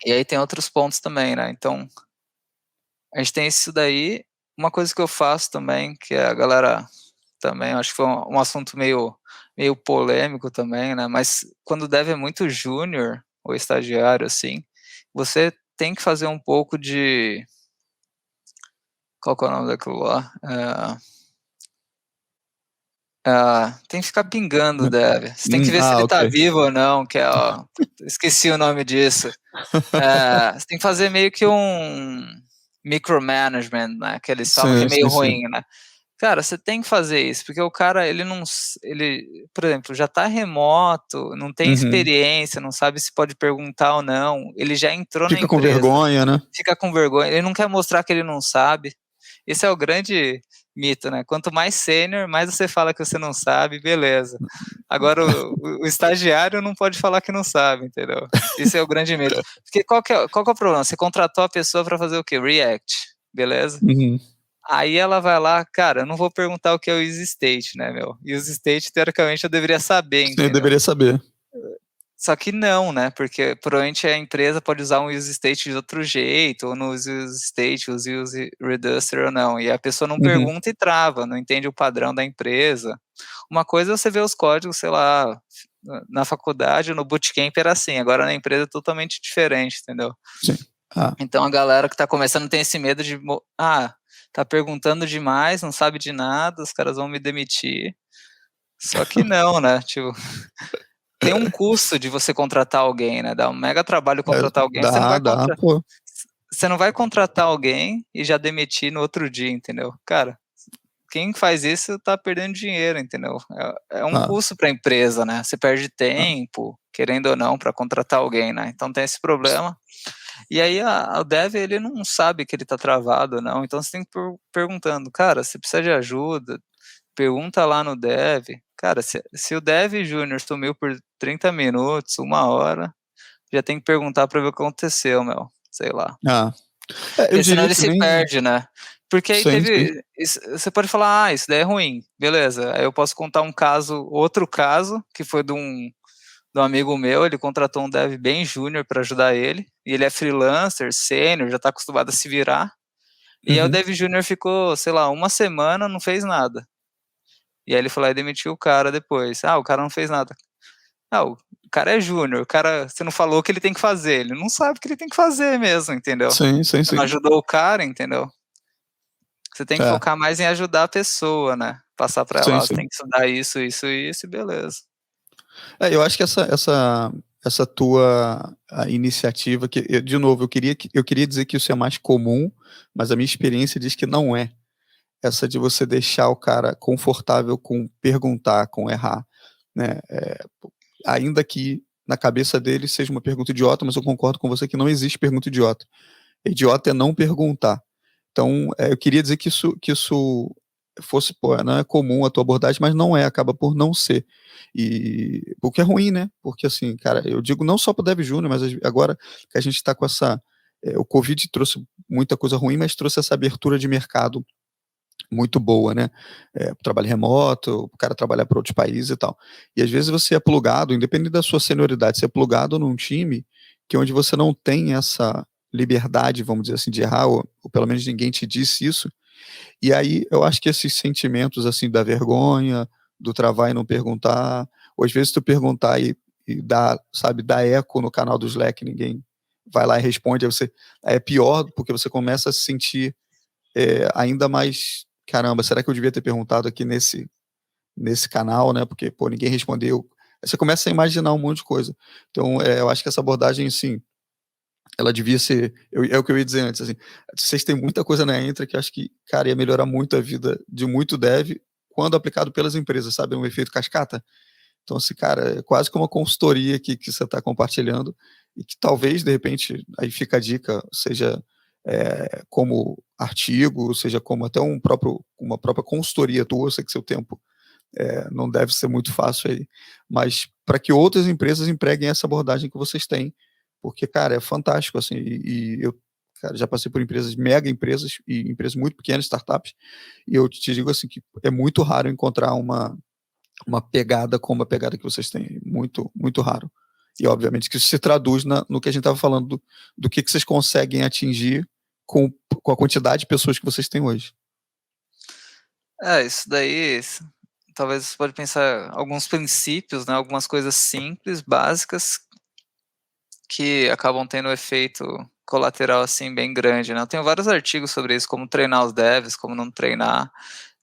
E aí tem outros pontos também, né? Então, a gente tem isso daí. Uma coisa que eu faço também, que a galera também, acho que foi um assunto meio polêmico também, né? Mas quando deve é muito júnior ou estagiário, assim, você tem que fazer um pouco de... Qual que é o nome daquilo lá? Tem que ficar pingando o dev. Você tem que ver se ele tá vivo ou não, que é, ó, esqueci o nome disso. Você tem que fazer meio que um micromanagement, né? Que eles falam que é meio ruim, né? Cara, você tem que fazer isso, porque o cara, ele, por exemplo, já tá remoto, não tem experiência, não sabe se pode perguntar ou não, ele já entrou na empresa. Fica com vergonha, né? Fica com vergonha, ele não quer mostrar que ele não sabe. Esse é o grande mito, né? Quanto mais sênior, mais você fala que você não sabe, beleza. Agora, o estagiário não pode falar que não sabe, entendeu? Esse é o grande mito. Porque qual que é o problema? Você contratou a pessoa para fazer o quê? React, beleza? Aí ela vai lá, cara, eu não vou perguntar o que é o use state, né, meu? Use state, teoricamente, eu deveria saber, entendeu? Eu deveria saber. Só que não, né? Porque provavelmente a empresa pode usar um use state de outro jeito, ou no use state, use reducer ou não. E a pessoa não pergunta e trava, não entende o padrão da empresa. Uma coisa é você ver os códigos, sei lá, na faculdade, no bootcamp era assim, agora na empresa é totalmente diferente, entendeu? Sim. Então a galera que tá começando tem esse medo de, tá perguntando demais, não sabe de nada, os caras vão me demitir. Só que não, né? Tipo, tem um custo de você contratar alguém, né? Dá um mega trabalho contratar alguém. Você não vai contratar alguém e já demitir no outro dia, entendeu? Cara, quem faz isso tá perdendo dinheiro, entendeu? É um custo para a empresa, né? Você perde tempo, querendo ou não, para contratar alguém, né? Então tem esse problema. E aí o dev, ele não sabe que ele tá travado, não. Então você tem que ir perguntando, cara, você precisa de ajuda? Pergunta lá no dev. Cara, se o dev júnior sumiu por 30 minutos, 1 hora, já tem que perguntar para ver o que aconteceu, meu. Sei lá. Porque senão ele se perde, né? Porque aí você pode falar, isso daí é ruim, beleza. Aí eu posso contar outro caso, que foi de um amigo meu, ele contratou um dev bem júnior para ajudar ele, e ele é freelancer, sênior, já está acostumado a se virar, e aí o dev júnior ficou, sei lá, 1 semana, não fez nada. E aí ele falou, demitiu o cara depois. O cara não fez nada. O cara é júnior, você não falou o que ele tem que fazer, ele não sabe o que ele tem que fazer mesmo, entendeu? Sim. Você não ajudou o cara, entendeu? Você tem que focar mais em ajudar a pessoa, né? Passar para ela, você tem que estudar isso, e beleza. Eu acho que essa tua iniciativa, que de novo, eu queria dizer que isso é mais comum, mas a minha experiência diz que não é. Essa de você deixar o cara confortável com perguntar, com errar, né? Ainda que na cabeça dele seja uma pergunta idiota, mas eu concordo com você que não existe pergunta idiota. Idiota é não perguntar. Então, eu queria dizer que isso fosse, não é comum a tua abordagem, mas não é, acaba por não ser. E o que é ruim, né? Porque assim, cara, eu digo não só para o Dev Júnior, mas agora que a gente está com essa... o Covid trouxe muita coisa ruim, mas trouxe essa abertura de mercado muito boa, né? Trabalho remoto, o cara trabalhar para outros países e tal. E às vezes você é plugado, independente da sua senioridade, você é plugado num time que onde você não tem essa liberdade, vamos dizer assim, de errar, ou pelo menos ninguém te disse isso. E aí eu acho que esses sentimentos assim da vergonha, do travar e não perguntar, ou às vezes tu perguntar e dá eco no canal do Slack, ninguém vai lá e responde, aí é pior, porque você começa a se sentir ainda mais, caramba, será que eu devia ter perguntado aqui nesse canal, né? Porque, ninguém respondeu. Aí você começa a imaginar um monte de coisa. Então, eu acho que essa abordagem, assim, ela devia ser, é o que eu ia dizer antes, assim, vocês têm muita coisa na Entra que eu acho que, cara, ia melhorar muito a vida de muito dev quando aplicado pelas empresas, sabe? Um efeito cascata. Então, assim, cara, é quase como uma consultoria que você está compartilhando e que talvez, de repente, aí fica a dica, seja como artigo, seja como até uma própria consultoria tua, eu sei que seu tempo Não deve ser muito fácil aí. Mas para que outras empresas empreguem essa abordagem que vocês têm, porque, cara, é fantástico, assim, e eu, cara, já passei por empresas, mega empresas, e empresas muito pequenas, startups, e eu te digo, assim, que é muito raro encontrar uma pegada como a pegada que vocês têm, muito, muito raro. E, obviamente, que isso se traduz no que a gente estava falando, do que vocês conseguem atingir com a quantidade de pessoas que vocês têm hoje. Isso daí, talvez você pode pensar alguns princípios, né, algumas coisas simples, básicas, que acabam tendo um efeito colateral, assim, bem grande, né. Eu tenho vários artigos sobre isso, como treinar os devs, como não treinar.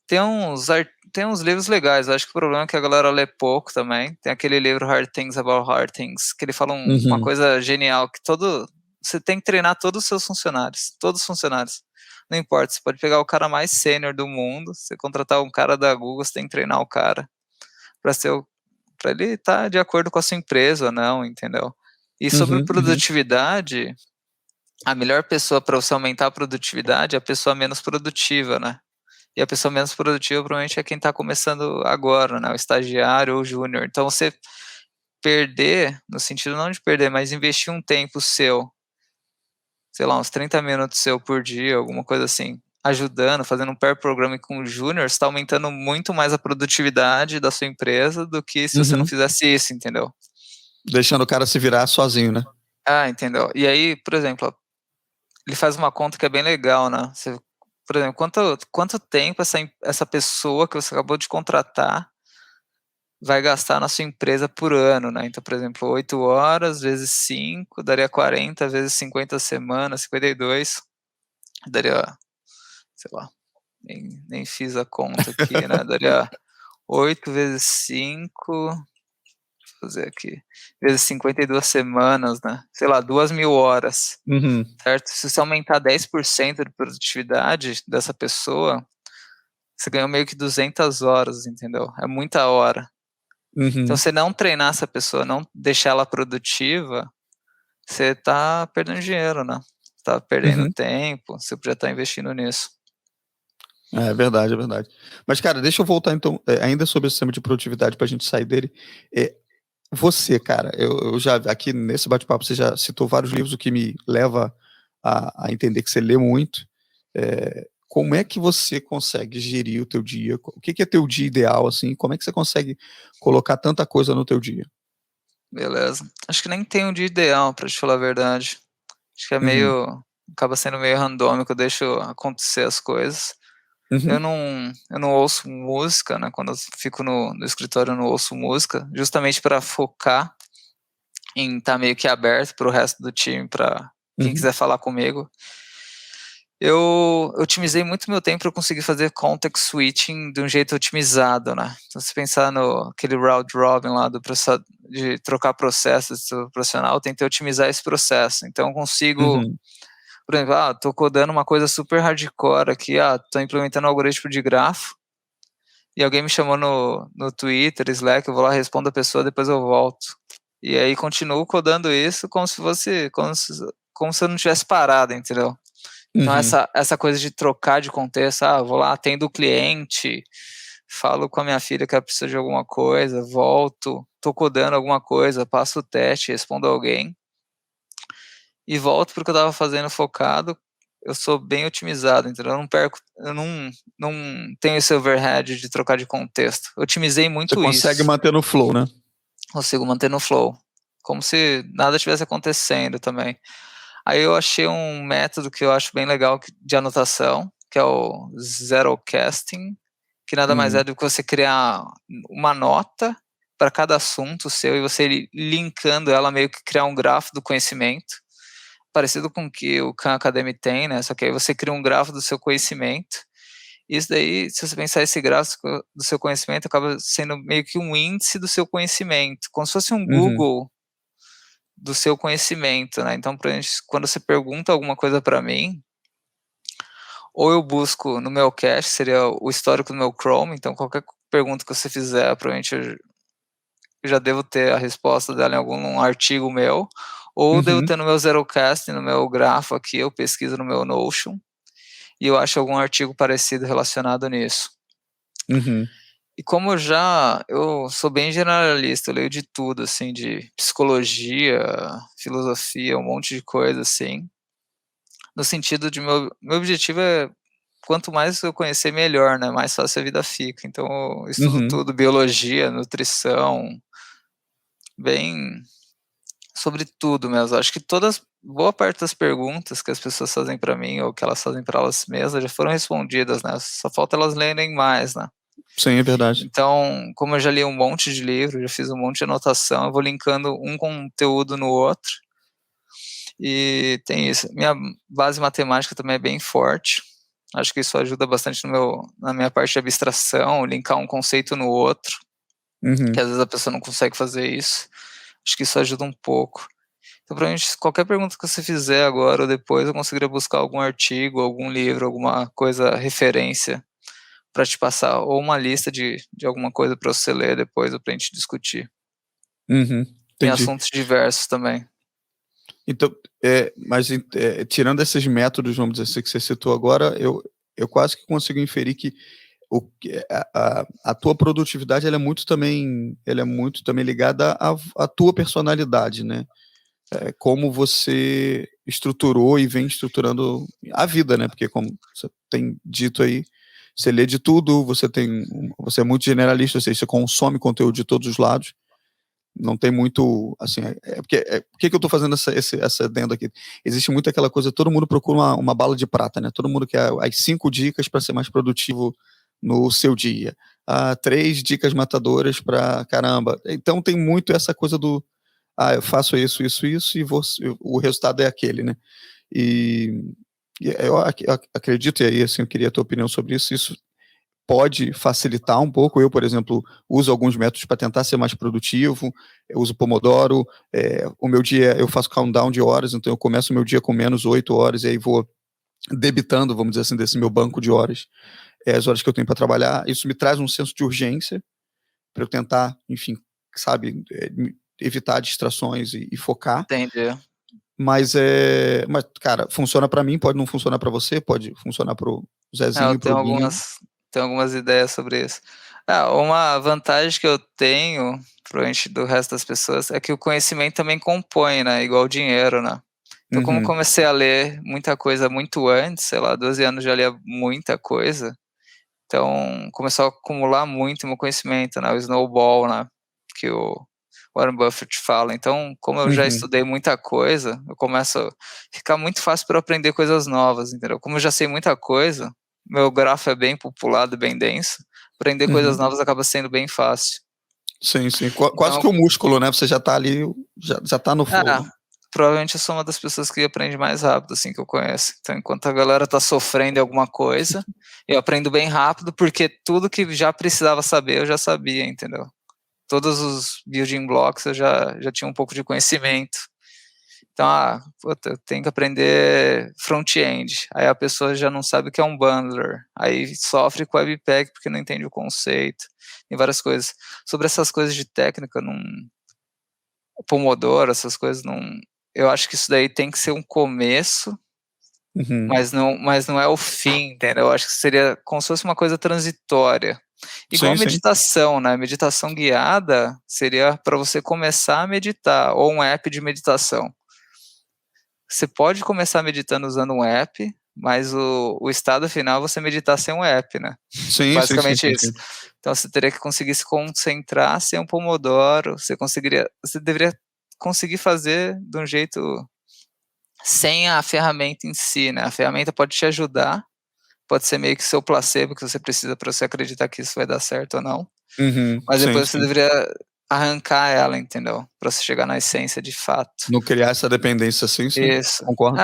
Tem uns livros legais, eu acho que o problema é que a galera lê pouco também. Tem aquele livro Hard Things About Hard Things, que ele fala uma coisa genial, que você tem que treinar todos os seus funcionários, todos os funcionários. Não importa, você pode pegar o cara mais sênior do mundo, você contratar um cara da Google, você tem que treinar o cara para ele estar de acordo com a sua empresa ou não, entendeu? E sobre produtividade, a melhor pessoa para você aumentar a produtividade é a pessoa menos produtiva, né? E a pessoa menos produtiva provavelmente é quem está começando agora, né? O estagiário ou o júnior. Então você perder, no sentido não de perder, mas investir um tempo seu, sei lá, uns 30 minutos seu por dia, alguma coisa assim, ajudando, fazendo um pair programming com o júnior, está aumentando muito mais a produtividade da sua empresa do que se você não fizesse isso, entendeu? Deixando o cara se virar sozinho, né? Entendeu? E aí, por exemplo, ele faz uma conta que é bem legal, né? Você, por exemplo, quanto tempo essa pessoa que você acabou de contratar vai gastar na sua empresa por ano, né? Então, por exemplo, 8 horas vezes 5 daria 40, vezes 50 semanas, 52, daria, sei lá, nem fiz a conta aqui, né? Daria 8 vezes 5, deixa eu fazer aqui, vezes 52 semanas, né? Sei lá, 2.000 horas, certo? Se você aumentar 10% de produtividade dessa pessoa, você ganhou meio que 200 horas, entendeu? É muita hora. Então, você não treinar essa pessoa, não deixar ela produtiva, você tá perdendo dinheiro, né? Tá perdendo tempo, você podia estar investindo nisso. É verdade, é verdade. Mas, cara, deixa eu voltar então, ainda sobre esse sistema de produtividade pra gente sair dele. Você, cara, eu já, aqui nesse bate-papo, você já citou vários livros, o que me leva a entender que você lê muito. Como é que você consegue gerir o teu dia? O que é teu dia ideal, assim? Como é que você consegue colocar tanta coisa no teu dia? Beleza. Acho que nem tem um dia ideal, pra te falar a verdade. Acho que é meio, acaba sendo meio randômico, eu deixo acontecer as coisas. Eu não ouço música, né? Quando eu fico no escritório, eu não ouço música, justamente para focar em estar meio que aberto para o resto do time, para quem quiser falar comigo. Eu otimizei muito meu tempo para conseguir fazer context switching de um jeito otimizado, né? Então, se pensar no aquele round robin lá de trocar processos do profissional, eu tentei otimizar esse processo. Então, eu consigo, por exemplo, tô codando uma coisa super hardcore aqui, tô implementando um algoritmo de grafo, e alguém me chamou no Twitter, Slack, eu vou lá, respondo a pessoa, depois eu volto. E aí continuo codando isso como se eu não tivesse parado, entendeu? Então essa coisa de trocar de contexto, vou lá, atendo o cliente, falo com a minha filha que ela precisa de alguma coisa, volto, tô codando alguma coisa, passo o teste, respondo alguém, e volto porque eu tava fazendo focado, eu sou bem otimizado, entendeu? Eu não tenho esse overhead de trocar de contexto. Eu otimizei muito isso. Você consegue manter no flow, né? Consigo manter no flow, como se nada tivesse acontecendo também. Aí eu achei um método que eu acho bem legal de anotação, que é o Zerocasting, que nada mais é do que você criar uma nota para cada assunto seu e você linkando ela, meio que criar um grafo do conhecimento, parecido com o que o Khan Academy tem, né? Só que aí você cria um grafo do seu conhecimento. Isso daí, se você pensar esse gráfico do seu conhecimento, acaba sendo meio que um índice do seu conhecimento, como se fosse um Google do seu conhecimento, né? Então, quando você pergunta alguma coisa para mim, ou eu busco no meu cache, seria o histórico do meu Chrome, então qualquer pergunta que você fizer, provavelmente eu já devo ter a resposta dela em algum artigo meu, ou devo ter no meu Zerocast, no meu grafo aqui, eu pesquiso no meu Notion, e eu acho algum artigo parecido relacionado nisso. E como eu sou bem generalista, eu leio de tudo, assim, de psicologia, filosofia, um monte de coisa, assim, no sentido de meu objetivo é quanto mais eu conhecer, melhor, né, mais fácil a vida fica. Então eu estudo Uhum, tudo, biologia, nutrição, bem sobre tudo mesmo. Acho que boa parte das perguntas que as pessoas fazem para mim ou que elas fazem para elas mesmas já foram respondidas, né, só falta elas lerem mais, né. sim, é verdade. Então, como eu já li um monte de livro, já fiz um monte de anotação, eu vou linkando um conteúdo no outro, e tem isso. Minha base matemática também é bem forte, acho que isso ajuda bastante na minha parte de abstração, linkar um conceito no outro, que Uhum, às vezes a pessoa não consegue fazer isso, acho que isso ajuda um pouco. Então, provavelmente, qualquer pergunta que você fizer agora ou depois, eu conseguiria buscar algum artigo, algum livro, alguma coisa, referência, para te passar, ou uma lista de alguma coisa para você ler depois ou para a gente discutir. uhum, Em entendi. assuntos diversos também. Então, mas tirando esses métodos, vamos dizer assim, que você citou agora, eu quase que consigo inferir que a tua produtividade ela é muito também ligada à tua personalidade, né? Como você estruturou e vem estruturando a vida, né? Porque como você tem dito aí, você lê de tudo, você é muito generalista, ou seja, você consome conteúdo de todos os lados. Não tem muito, assim, por que eu estou fazendo essa adendo aqui? Existe muito aquela coisa, todo mundo procura uma bala de prata, né? Todo mundo quer as 5 dicas para ser mais produtivo no seu dia. 3 dicas matadoras para caramba. Então tem muito essa coisa do, eu faço isso, isso, isso, e o resultado é aquele, né? E, eu acredito, e aí assim, eu queria a tua opinião sobre isso pode facilitar um pouco. Eu, por exemplo, uso alguns métodos para tentar ser mais produtivo. Eu uso Pomodoro. O meu dia, eu faço countdown de horas, então eu começo o meu dia com menos 8 horas e aí vou debitando, vamos dizer assim, desse meu banco de horas, as horas que eu tenho para trabalhar. Isso me traz um senso de urgência para eu tentar, enfim, sabe, evitar distrações e focar. Entendi. Mas, cara, funciona para mim, pode não funcionar para você, pode funcionar para o Eu Zezinho, para o tenho Binho. algumas ideias sobre isso. Uma vantagem que eu tenho, provavelmente do resto das pessoas, é que o conhecimento também compõe, né, igual o dinheiro, né. Então como eu Uhum, comecei a ler muita coisa muito antes, sei lá, 12 anos já lia muita coisa, então começou a acumular muito meu conhecimento, né, o snowball, né, que o Warren Buffett fala. Então, como eu já uhum. estudei muita coisa, eu começo a ficar muito fácil para aprender coisas novas, entendeu? Como eu já sei muita coisa, meu grafo é bem populado, bem denso, aprender coisas Uhum. novas acaba sendo bem fácil. Sim, sim. Quase Então, que o músculo, né? Você já tá ali, já tá no ah, flow. provavelmente eu sou uma das pessoas que aprende mais rápido, assim, que eu conheço. Então, enquanto a galera tá sofrendo em alguma coisa, eu aprendo bem rápido, porque tudo que já precisava saber, eu já sabia, entendeu? Todos os building blocks eu já tinha um pouco de conhecimento. Então, puta, eu tenho que aprender front-end. Aí a pessoa já não sabe o que é um bundler. Aí sofre com o Webpack porque não entende o conceito. Tem várias coisas. Sobre essas coisas de técnica, não, Pomodoro, essas coisas, não. Eu acho que isso daí tem que ser um começo, Uhum. mas não é o fim, entendeu? Eu acho que seria como se fosse uma coisa transitória. Igual Sim, sim. meditação, né? Meditação guiada seria para você começar a meditar, ou um app de meditação. Você pode começar meditando usando um app, mas o estado final é você meditar sem um app, né? Sim, sim, sim, Basicamente sim, isso. sim. Então você teria que conseguir se concentrar sem um Pomodoro, você deveria conseguir fazer de um jeito sem a ferramenta em si, né? A ferramenta pode te ajudar, pode ser meio que seu placebo que você precisa para você acreditar que isso vai dar certo ou não, Uhum. mas Sim, depois você sim. deveria arrancar ela, entendeu? Para você chegar na essência de fato. Não criar essa dependência, sim, sim. Isso. Concordo.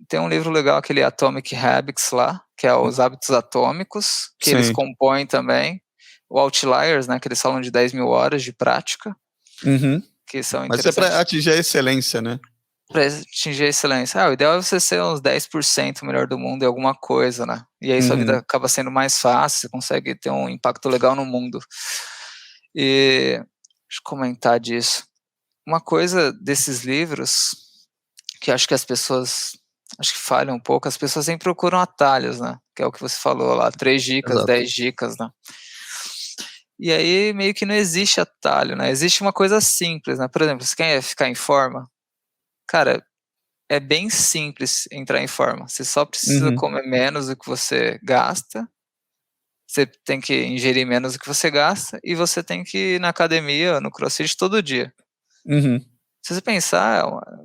Tem um livro legal, aquele Atomic Habits lá, que é os hábitos atômicos, que eles Sim. compõem também. O Outliers, né, que eles falam de 10.000 horas de prática, Uhum. que são Mas é para interessantes atingir a excelência, né? para atingir a excelência. O ideal é você ser uns 10% melhor do mundo em alguma coisa, né? E aí sua vida Uhum. acaba sendo mais fácil, você consegue ter um impacto legal no mundo. E deixa eu comentar disso. Uma coisa desses livros que acho que as pessoas acho que falham um pouco, as pessoas sempre procuram atalhos, né, que é o que você falou lá, 3 dicas, Exato. 10 dicas, né. E aí meio que não existe atalho, né? Existe uma coisa simples, né? Por exemplo, você quer ficar em forma? Cara, é bem simples entrar em forma. Você só precisa Uhum. comer menos do que você gasta, você tem que ingerir menos do que você gasta, e você tem que ir na academia, no CrossFit todo dia. Uhum. Se você pensar,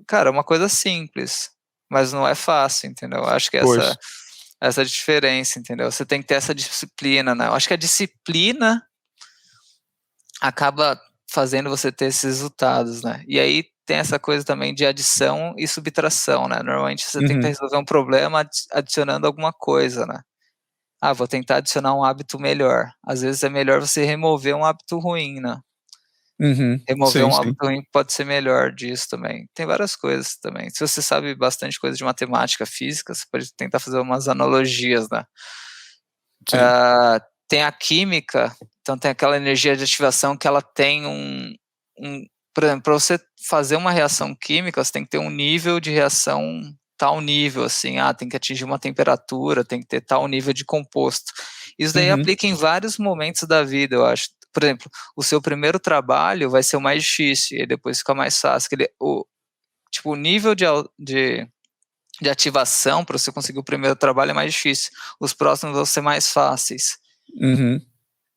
cara, é uma coisa simples, mas não é fácil, entendeu? Eu acho que Pois. essa diferença, entendeu? Você tem que ter essa disciplina, né? Eu acho que a disciplina acaba fazendo você ter esses resultados, né? E aí tem essa coisa também de adição e subtração, né? Normalmente você tenta Uhum. resolver um problema adicionando alguma coisa, né? Ah, vou tentar adicionar um hábito melhor. Às vezes é melhor você remover um hábito ruim, né? Uhum. Remover Sim, um sim. hábito ruim pode ser melhor disso também. Tem várias coisas também. Se você sabe bastante coisa de matemática, física, você pode tentar fazer umas analogias, né? Sim. Tem a química, então tem aquela energia de ativação que ela tem por exemplo, para você fazer uma reação química, você tem que ter um nível de reação, tal nível, assim, tem que atingir uma temperatura, tem que ter tal nível de composto. Isso daí Uhum. aplica em vários momentos da vida, eu acho. Por exemplo, o seu primeiro trabalho vai ser o mais difícil, e depois fica mais fácil. O nível de ativação para você conseguir o primeiro trabalho é mais difícil. Os próximos vão ser mais fáceis. Uhum.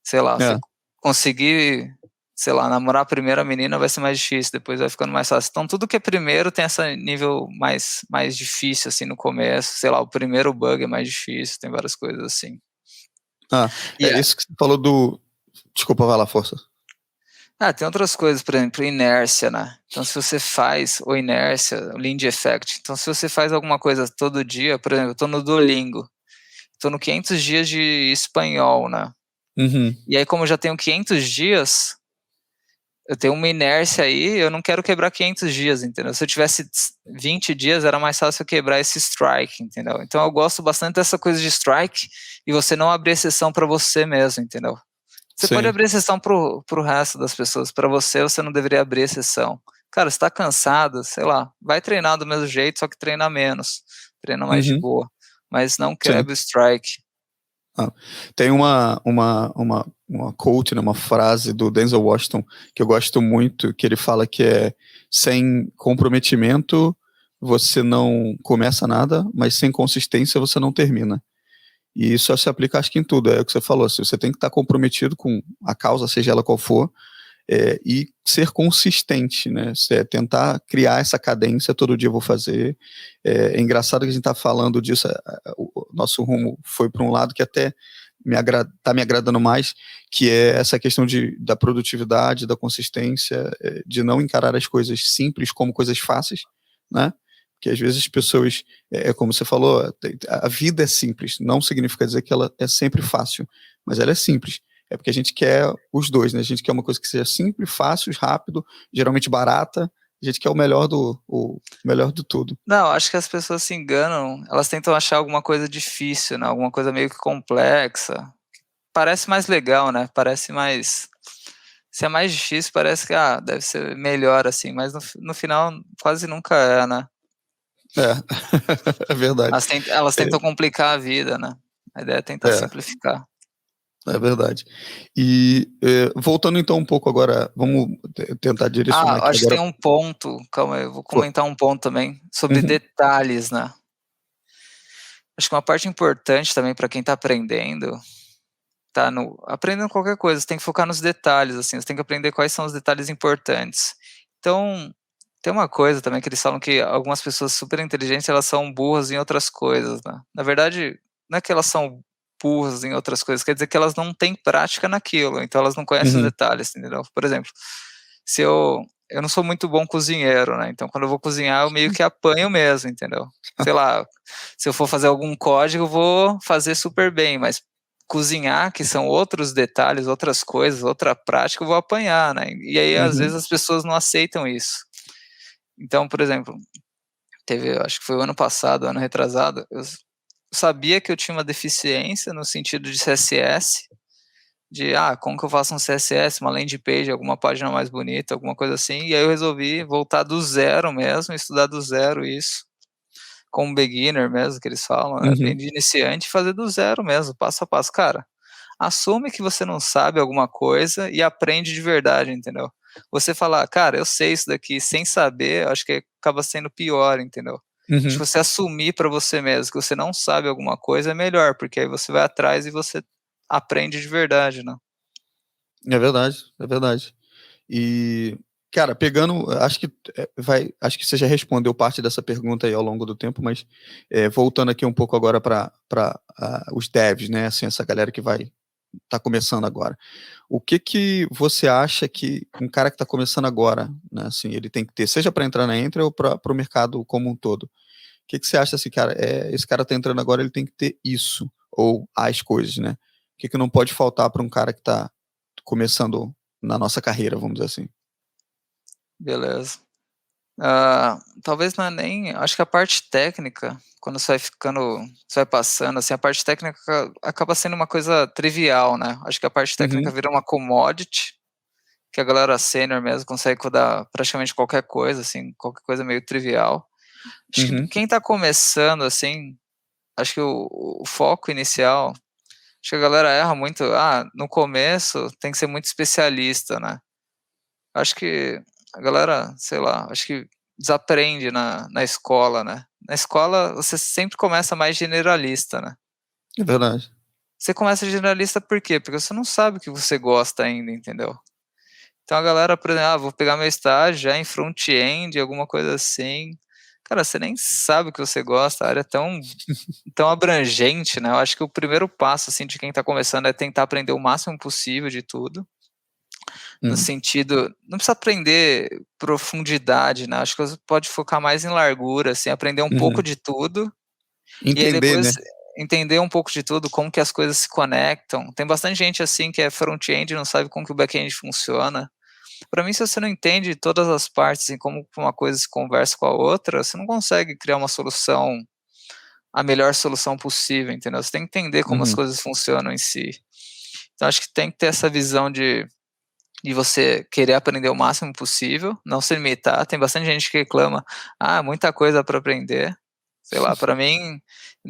Sei lá, você É. conseguir, sei lá, namorar a primeira menina vai ser mais difícil, depois vai ficando mais fácil. Então, tudo que é primeiro tem esse nível mais difícil, assim, no começo. Sei lá, o primeiro bug é mais difícil, tem várias coisas assim. Ah, E, isso que você falou do. Desculpa, vai lá, força. tem outras coisas, por exemplo, inércia, né? Então, se você faz, ou inércia, o Lindy Effect. Então, se você faz alguma coisa todo dia, por exemplo, eu tô no Duolingo, tô no 500 dias de espanhol, né? Uhum. E aí, como eu já tenho 500 dias, eu tenho uma inércia aí, eu não quero quebrar 500 dias, entendeu? Se eu tivesse 20 dias, era mais fácil eu quebrar esse strike, entendeu? Então eu gosto bastante dessa coisa de strike e você não abrir exceção para você mesmo, entendeu? Você pode Sim. abrir exceção pro resto das pessoas, para você não deveria abrir exceção. Cara, você tá cansado, sei lá, vai treinar do mesmo jeito, só que treina menos, treina mais de Uhum. boa, mas não Sim. quebre o strike. Ah, tem uma quote, né, uma frase do Denzel Washington que eu gosto muito, que ele fala que é: sem comprometimento você não começa nada, mas sem consistência você não termina. E isso se aplica, acho que em tudo, é o que você falou, se você tem que estar comprometido com a causa, seja ela qual for, e ser consistente, né? Tentar criar essa cadência, todo dia eu vou fazer. É engraçado que a gente está falando disso, o nosso rumo foi para um lado que até está me agradando mais, que é essa questão da produtividade, da consistência, de não encarar as coisas simples como coisas fáceis, né? Porque às vezes as pessoas, como você falou, a vida é simples, não significa dizer que ela é sempre fácil, mas ela é simples. É porque a gente quer os dois, né? A gente quer uma coisa que seja simples, fácil, rápido, geralmente barata. A gente quer o melhor do tudo. Não, acho que as pessoas se enganam, elas tentam achar alguma coisa difícil, né? Alguma coisa meio que complexa. Parece mais legal, né? Parece mais. Se é mais difícil, parece que deve ser melhor assim, mas no final quase nunca é, né? É, é verdade. Elas tentam complicar a vida, né? A ideia é tentar É, simplificar. é verdade. E voltando então um pouco agora, vamos tentar direcionar aqui Acho que agora. tem um ponto, calma aí, eu vou Pô, comentar um ponto também, sobre uhum, detalhes, né? Acho que uma parte importante também para quem está aprendendo, aprendendo qualquer coisa, você tem que focar nos detalhes, assim, você tem que aprender quais são os detalhes importantes. Então, tem uma coisa também que eles falam que algumas pessoas super inteligentes, elas são burras em outras coisas, né? Na verdade, não é que elas são burras em outras coisas, quer dizer que elas não têm prática naquilo, então elas não conhecem os uhum, detalhes, entendeu? Por exemplo, se eu não sou muito bom cozinheiro, né? Então quando eu vou cozinhar, eu meio que apanho mesmo, entendeu? Sei lá, se eu for fazer algum código, eu vou fazer super bem, mas cozinhar, que são outros detalhes, outras coisas, outra prática, eu vou apanhar, né? E aí, às vezes, uhum, as pessoas não aceitam isso. Então, por exemplo, acho que foi o ano passado, ano retrasado, eu sabia que eu tinha uma deficiência no sentido de CSS, de, como que eu faço um CSS, uma landing page, alguma página mais bonita, alguma coisa assim, e aí eu resolvi voltar do zero mesmo, estudar do zero isso, como beginner mesmo, que eles falam, né, bem uhum, de iniciante, fazer do zero mesmo, passo a passo. Cara, assume que você não sabe alguma coisa e aprende de verdade, entendeu? Você falar, cara, eu sei isso daqui sem saber, acho que acaba sendo pior, entendeu? Acho Uhum. que você assumir para você mesmo que você não sabe alguma coisa é melhor, porque aí você vai atrás e você aprende de verdade, né? É verdade, é verdade. E, cara, pegando, acho que você já respondeu parte dessa pergunta aí ao longo do tempo, mas voltando aqui um pouco agora para os devs, né? Assim, essa galera que vai tá começando agora. O que que você acha que um cara que está começando agora, né? Assim, ele tem que ter, seja para entrar na Entra ou para o mercado como um todo? O que que você acha assim, cara? Esse cara tá entrando agora, ele tem que ter isso ou as coisas, né? O que que não pode faltar para um cara que está começando na nossa carreira, vamos dizer assim? Beleza. Talvez não é nem. Acho que a parte técnica, quando você vai ficando. Você vai passando, assim, a parte técnica acaba sendo uma coisa trivial, né? Acho que a parte técnica Uhum, vira uma commodity, que a galera sênior mesmo consegue codar praticamente qualquer coisa, assim, qualquer coisa meio trivial. Acho que uhum, quem tá começando, assim, acho que o foco inicial, acho que a galera erra muito. No começo tem que ser muito especialista, né? Acho que a galera, sei lá, acho que desaprende na escola, né. Na escola você sempre começa mais generalista, né. é verdade. Você começa generalista por quê? Porque você não sabe o que você gosta ainda, entendeu. Então a galera, por exemplo: vou pegar meu estágio já em front-end, alguma coisa assim. Cara, você nem sabe o que você gosta, a área é tão abrangente, né. Eu acho que o primeiro passo, assim, de quem tá começando é tentar aprender o máximo possível de tudo. No Uhum, sentido, não precisa aprender profundidade, né, acho que você pode focar mais em largura, assim, aprender um pouco uhum. de tudo, e aí Entender, depois né? entender um pouco de tudo, como que as coisas se conectam. Tem bastante gente, assim, que é front-end e não sabe como que o back-end funciona. Para mim, se você não entende todas as partes e como uma coisa se conversa com a outra, você não consegue criar uma solução, a melhor solução possível, entendeu. Você tem que entender como as Uhum, coisas funcionam em si. Então acho que tem que ter essa visão de você querer aprender o máximo possível, não se limitar. Tem bastante gente que reclama: muita coisa para aprender. Sei lá, para mim,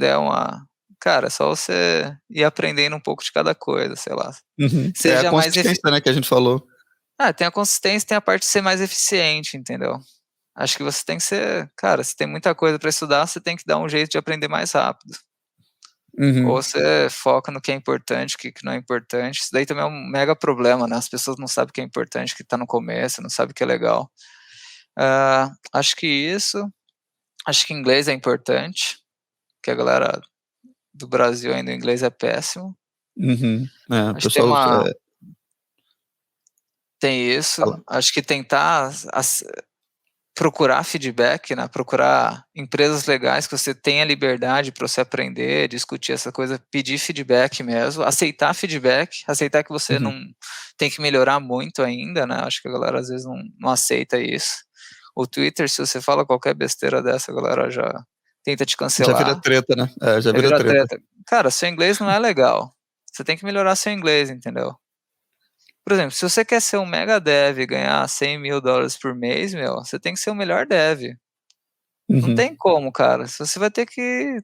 é uma cara, é só você ir aprendendo um pouco de cada coisa, sei lá. uhum. É a Seja mais efi consistência, né, que a gente falou. tem a consistência, tem a parte de ser mais eficiente, entendeu. Acho que você tem que ser cara, se tem muita coisa para estudar, você tem que dar um jeito de aprender mais rápido. Ou Uhum. você foca no que é importante, o que que não é importante. Isso daí também é um mega problema, né, as pessoas não sabem o que é importante, o que tá no começo, não sabem o que é legal. Acho que isso, acho que inglês é importante, que a galera do Brasil ainda o inglês é péssimo. Uhum. É, o Acho que tem pessoal, uma tem fala. isso, acho que tentar procurar feedback, né, procurar empresas legais que você tenha liberdade para você aprender, discutir essa coisa, pedir feedback mesmo, aceitar feedback, aceitar que você Uhum. não tem que melhorar muito ainda, né, acho que a galera às vezes não aceita isso. O Twitter, se você fala qualquer besteira dessa, a galera já tenta te Já vira cancelar, treta, né? É, já já vira vira treta. treta. Cara, seu inglês não é legal, você tem que melhorar seu inglês, entendeu? Por exemplo, se você quer ser um mega dev e ganhar $100.000 por mês, meu, você tem que ser o melhor dev. Não Uhum. tem como, cara. Você vai ter que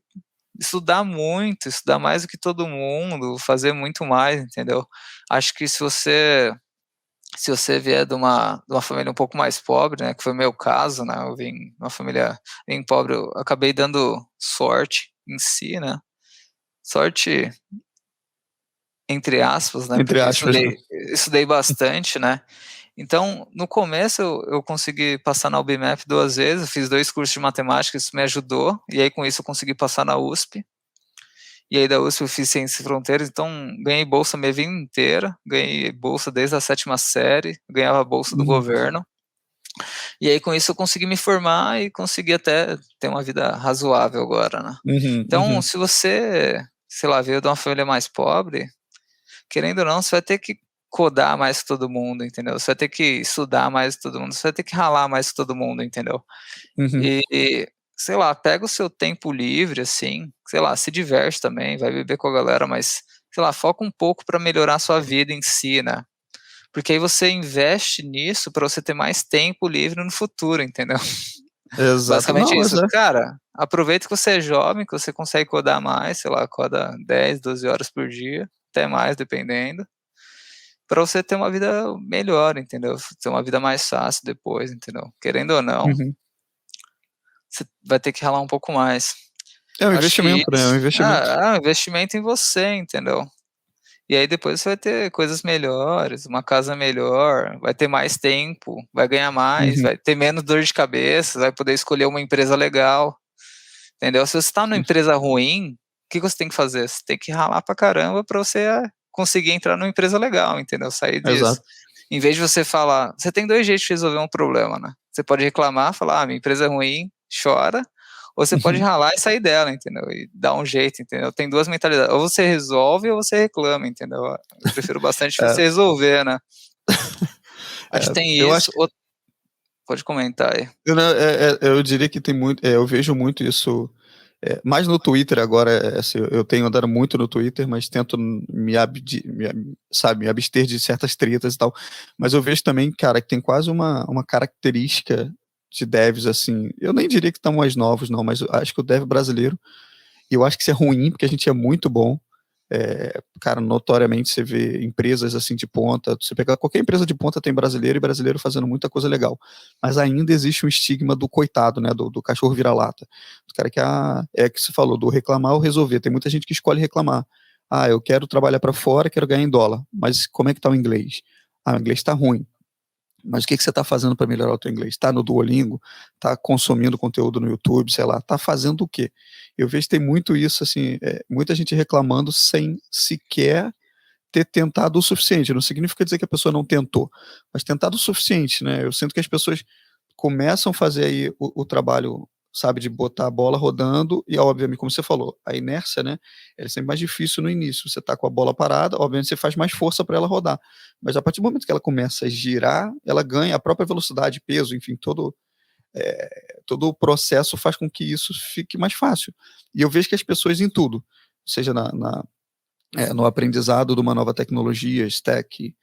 estudar muito, estudar mais do que todo mundo, fazer muito mais, entendeu. Acho que se você vier de uma família um pouco mais pobre, né, que foi o meu caso, né, eu vim de uma família bem pobre, eu acabei dando sorte em si, né. Sorte entre aspas, né, Entre porque aspas, né? estudei bastante, né. Então, no começo eu consegui passar na UBMAP 2 vezes, eu fiz 2 cursos de matemática, isso me ajudou, e aí com isso eu consegui passar na USP, e aí da USP eu fiz Ciências e Fronteiras, então ganhei bolsa minha vida inteira, ganhei bolsa desde a 7ª série, ganhava bolsa do Uhum. governo, e aí com isso eu consegui me formar e consegui até ter uma vida razoável agora, né. Uhum. Então Uhum. se você, sei lá, veio de uma família mais pobre, querendo ou não, você vai ter que codar mais que todo mundo, entendeu? Você vai ter que estudar mais que todo mundo, você vai ter que ralar mais que todo mundo, entendeu? Uhum. E, sei lá, pega o seu tempo livre, assim, sei lá, se diverte também, vai beber com a galera, mas, sei lá, foca um pouco para melhorar a sua vida em si, né? Porque aí você investe nisso para você ter mais tempo livre no futuro, entendeu? Exato. Basicamente Não, mas isso. é. Cara, aproveita que você é jovem, que você consegue codar mais, sei lá, coda 10, 12 horas por dia. até mais, dependendo, para você ter uma vida melhor, entendeu? Ter uma vida mais fácil depois, entendeu? Querendo ou não, Uhum. você vai ter que ralar um pouco mais. É um Acho que investimento, né? É um isso investimento. é um investimento em você, entendeu? E aí depois você vai ter coisas melhores, uma casa melhor, vai ter mais tempo, vai ganhar mais, Uhum. vai ter menos dor de cabeça, vai poder escolher uma empresa legal, entendeu? Se você está numa empresa ruim, o que você tem que fazer? Você tem que ralar pra caramba para você conseguir entrar numa empresa legal, entendeu? Sair disso. Exato. Em vez de você falar, você tem dois jeitos de resolver um problema, né? Você pode reclamar, falar, minha empresa é ruim, chora, ou você pode Uhum. ralar e sair dela, entendeu? E dar um jeito, entendeu? Tem duas mentalidades, ou você resolve ou você reclama, entendeu? Eu prefiro bastante É, você resolver, né? Acho que tem eu isso, acho. pode comentar aí. Eu diria que tem muito. Eu vejo muito isso. Mais no Twitter agora, assim, eu tenho andado muito no Twitter, mas tento sabe, me abster de certas tretas e tal. Mas eu vejo também, cara, que tem quase uma característica de devs, assim. Eu nem diria que estão mais novos, não, mas eu acho que o dev brasileiro, e eu acho que isso é ruim, porque a gente é muito bom. Cara, notoriamente você vê empresas assim de ponta, você pegar qualquer empresa de ponta tem brasileiro e brasileiro fazendo muita coisa legal, mas ainda existe um estigma do coitado, né, do cachorro vira-lata, do cara que que você falou, do reclamar ou resolver. Tem muita gente que escolhe reclamar. Eu quero trabalhar para fora, quero ganhar em dólar, mas como é que tá o inglês? O inglês tá ruim. Mas o que você está fazendo para melhorar o teu inglês? Está no Duolingo? Está consumindo conteúdo no YouTube? Sei lá, está fazendo o quê? Eu vejo que tem muito isso, assim, muita gente reclamando sem sequer ter tentado o suficiente. Não significa dizer que a pessoa não tentou, mas tentado o suficiente, né? Eu sinto que as pessoas começam a fazer aí o trabalho, sabe, de botar a bola rodando e, obviamente, como você falou, a inércia, né, é sempre mais difícil no início. Você tá com a bola parada, obviamente você faz mais força para ela rodar, mas a partir do momento que ela começa a girar, ela ganha a própria velocidade, peso, enfim, todo o processo faz com que isso fique mais fácil. E eu vejo que as pessoas em tudo, seja no aprendizado de uma nova tecnologia, stack,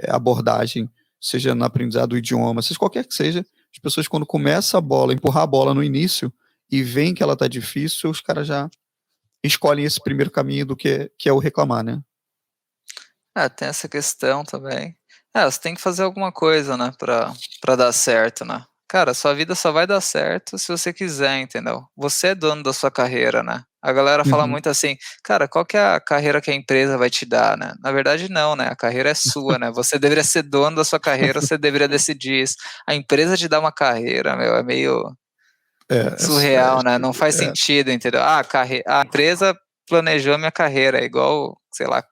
abordagem, seja no aprendizado do idioma, seja qualquer que seja, as pessoas quando começa a bola, empurrar a bola no início e veem que ela tá difícil, os caras já escolhem esse primeiro caminho que é o reclamar, né? Tem essa questão também. Você tem que fazer alguma coisa, né, pra dar certo, né? Cara, sua vida só vai dar certo se você quiser, entendeu? Você é dono da sua carreira, né? A galera fala Uhum. muito assim, cara, qual que é a carreira que a empresa vai te dar, né? Na verdade, não, né? A carreira é sua, né? Você deveria ser dono da sua carreira, você deveria decidir isso. A empresa te dá uma carreira, meu, é meio surreal, né? Não faz É, sentido, entendeu? A empresa planejou minha carreira, é igual, sei lá,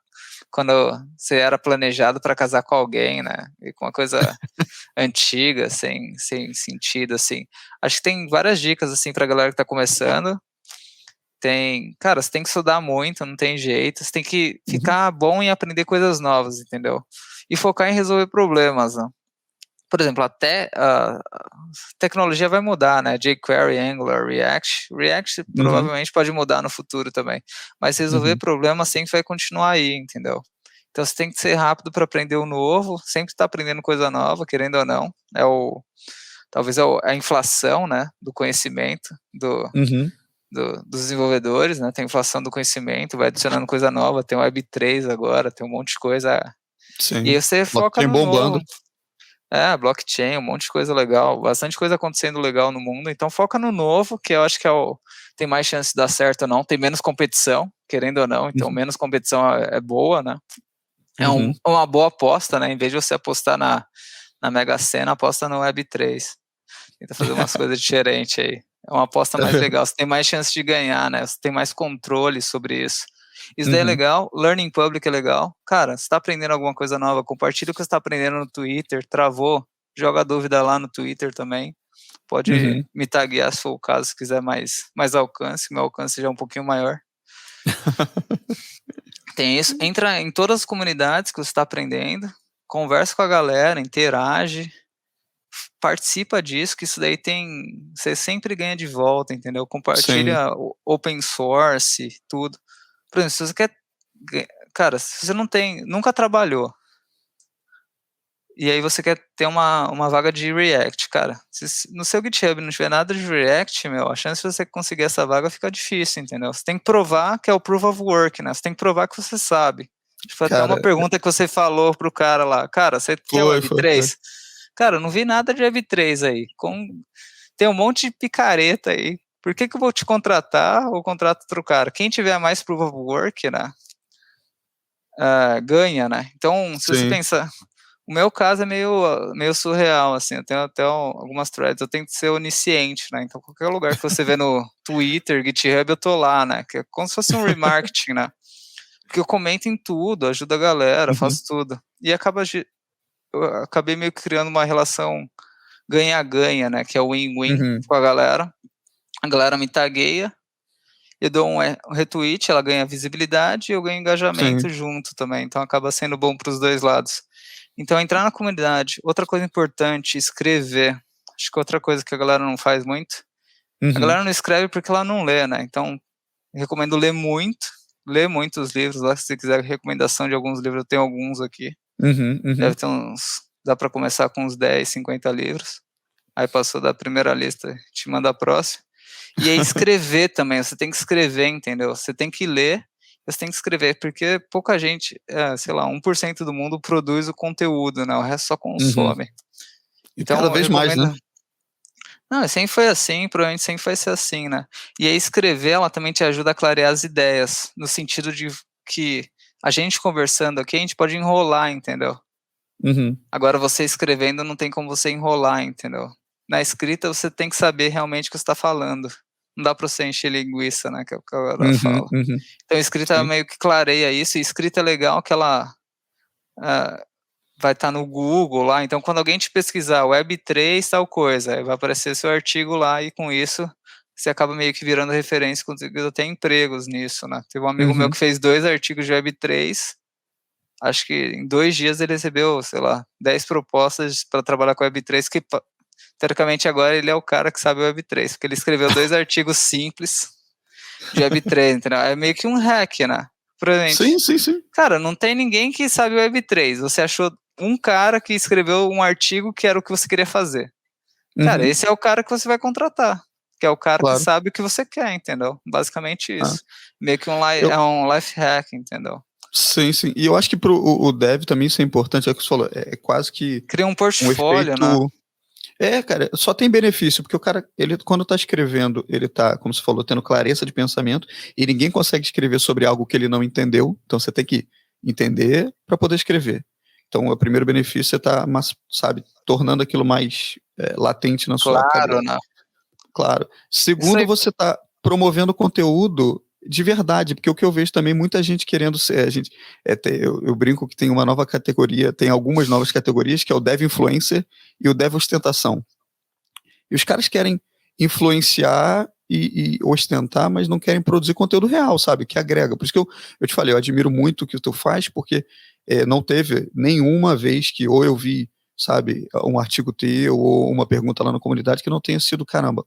quando você era planejado para casar com alguém, né? E com uma coisa antiga, sem sentido, assim. Acho que tem várias dicas, assim, pra galera que tá começando. Cara, você tem que estudar muito, não tem jeito. Você tem que uhum, ficar bom em aprender coisas novas, entendeu? E focar em resolver problemas, né? Por exemplo, até a tecnologia vai mudar, né? jQuery, Angular, React. React uhum, provavelmente pode mudar no futuro também. Mas resolver uhum, problemas sempre vai continuar aí, entendeu? Então você tem que ser rápido para aprender o novo, sempre estar aprendendo coisa nova, querendo ou não. Talvez a inflação, né, do conhecimento uhum. dos desenvolvedores, né? Tem a inflação do conhecimento, vai adicionando coisa nova, tem o Web3 agora, tem um monte de coisa. E Sim. aí você foca Blockchain no novo. bombando. Blockchain, um monte de coisa legal, bastante coisa acontecendo legal no mundo. Então foca no novo, que eu acho que tem mais chance de dar certo ou não, tem menos competição, querendo ou não, então Uhum, menos competição é boa, né? É uhum. uma boa aposta, né? Em vez de você apostar na Mega Sena, aposta no Web3. Tenta fazer umas coisas diferentes aí. É uma aposta mais legal, você tem mais chance de ganhar, né? Você tem mais controle sobre isso. Isso daí é Uhum, legal, Learning Public é legal. Cara, você está aprendendo alguma coisa nova, compartilha o que você está aprendendo no Twitter, travou, joga dúvida lá no Twitter também. Pode uhum. me taguear se for o caso, se quiser mais alcance, meu alcance já é um pouquinho maior. Tem isso, entra em todas as comunidades que você está aprendendo, conversa com a galera, interage, participa disso, que isso daí você sempre ganha de volta, entendeu? Sim. Compartilha open source, tudo. Por exemplo, se você quer, cara, se você nunca trabalhou, e aí você quer ter uma vaga de React, cara, se no seu GitHub não tiver nada de React, meu, a chance de você conseguir essa vaga fica difícil, entendeu? Você tem que provar que é o proof of work, né? Você tem que provar que você sabe. Foi até uma pergunta que você falou pro cara lá. Cara, você quer Web3? Cara, eu não vi nada de Web3 aí. Tem um monte de picareta aí. Por que eu vou te contratar ou contrato outro cara? Quem tiver mais proof of work, né, ganha, né? Então, se você pensar... O meu caso é meio surreal, assim, eu tenho até algumas threads, eu tenho que ser onisciente, né, então qualquer lugar que você vê no Twitter, GitHub, eu tô lá, né, que é como se fosse um remarketing, né, porque eu comento em tudo, ajudo a galera, faço tudo, e eu acabei meio que criando uma relação ganha-ganha, né, que é o win-win com a galera me tagueia, eu dou um retweet, ela ganha visibilidade e eu ganho engajamento junto também, então acaba sendo bom para os dois lados. Então, entrar na comunidade, outra coisa importante, escrever. Acho que outra coisa que a galera não faz muito. A galera não escreve porque ela não lê, né? Então, eu recomendo ler muitos livros lá. Se você quiser recomendação de alguns livros, eu tenho alguns aqui. Deve ter dá para começar com uns 10, 50 livros. Aí passou da primeira lista, te manda a próxima. E aí escrever também, você tem que escrever, entendeu? Você tem que ler, você tem que escrever, porque pouca gente, sei lá, 1% do mundo produz o conteúdo, né? O resto só consome. Então, cada vez mais, né? Não, sempre foi assim, provavelmente sempre vai ser assim, né? E aí escrever, ela também te ajuda a clarear as ideias, no sentido de que a gente conversando aqui, a gente pode enrolar, entendeu? Agora, você escrevendo, não tem como você enrolar, entendeu? Na escrita, você tem que saber realmente o que você está falando. Não dá para você encher linguiça, né, que é o que a galera fala. Então, a escrita meio que clareia isso, e escrita é legal que ela vai estar no Google lá, então quando alguém te pesquisar Web3 tal coisa, aí vai aparecer seu artigo lá, e com isso, você acaba meio que virando referência, conseguindo até empregos nisso, né. Teve um amigo meu que fez 2 artigos de Web3, acho que em 2 dias ele recebeu, sei lá, 10 propostas para trabalhar com Web3, que teoricamente agora ele é o cara que sabe o Web3, porque ele escreveu 2 artigos simples de Web3, entendeu? É meio que um hack, né? Sim. Cara, não tem ninguém que sabe o Web3, você achou um cara que escreveu um artigo que era o que você queria fazer. Cara, esse é o cara que você vai contratar, que é o cara que sabe o que você quer, entendeu? Basicamente isso. Meio que é um life hack, entendeu? Sim. E eu acho que pro o dev também isso é importante, é o que você falou, é quase que... Cria um portfólio, né? Cara, só tem benefício, porque o cara, ele quando tá escrevendo, ele tá, como você falou, tendo clareza de pensamento, e ninguém consegue escrever sobre algo que ele não entendeu, então você tem que entender para poder escrever. Então, o primeiro benefício é tá, sabe, tornando aquilo mais latente na sua cabeça. Né? Claro. Segundo, você tá promovendo conteúdo de verdade, porque o que eu vejo também, muita gente querendo ser, eu brinco que tem uma nova categoria, tem algumas novas categorias, que é o dev influencer e o dev ostentação. E os caras querem influenciar e ostentar, mas não querem produzir conteúdo real, sabe, que agrega. Por isso que eu te falei, eu admiro muito o que tu faz, porque não teve nenhuma vez que ou eu vi, sabe, um artigo teu ou uma pergunta lá na comunidade que não tenha sido, caramba,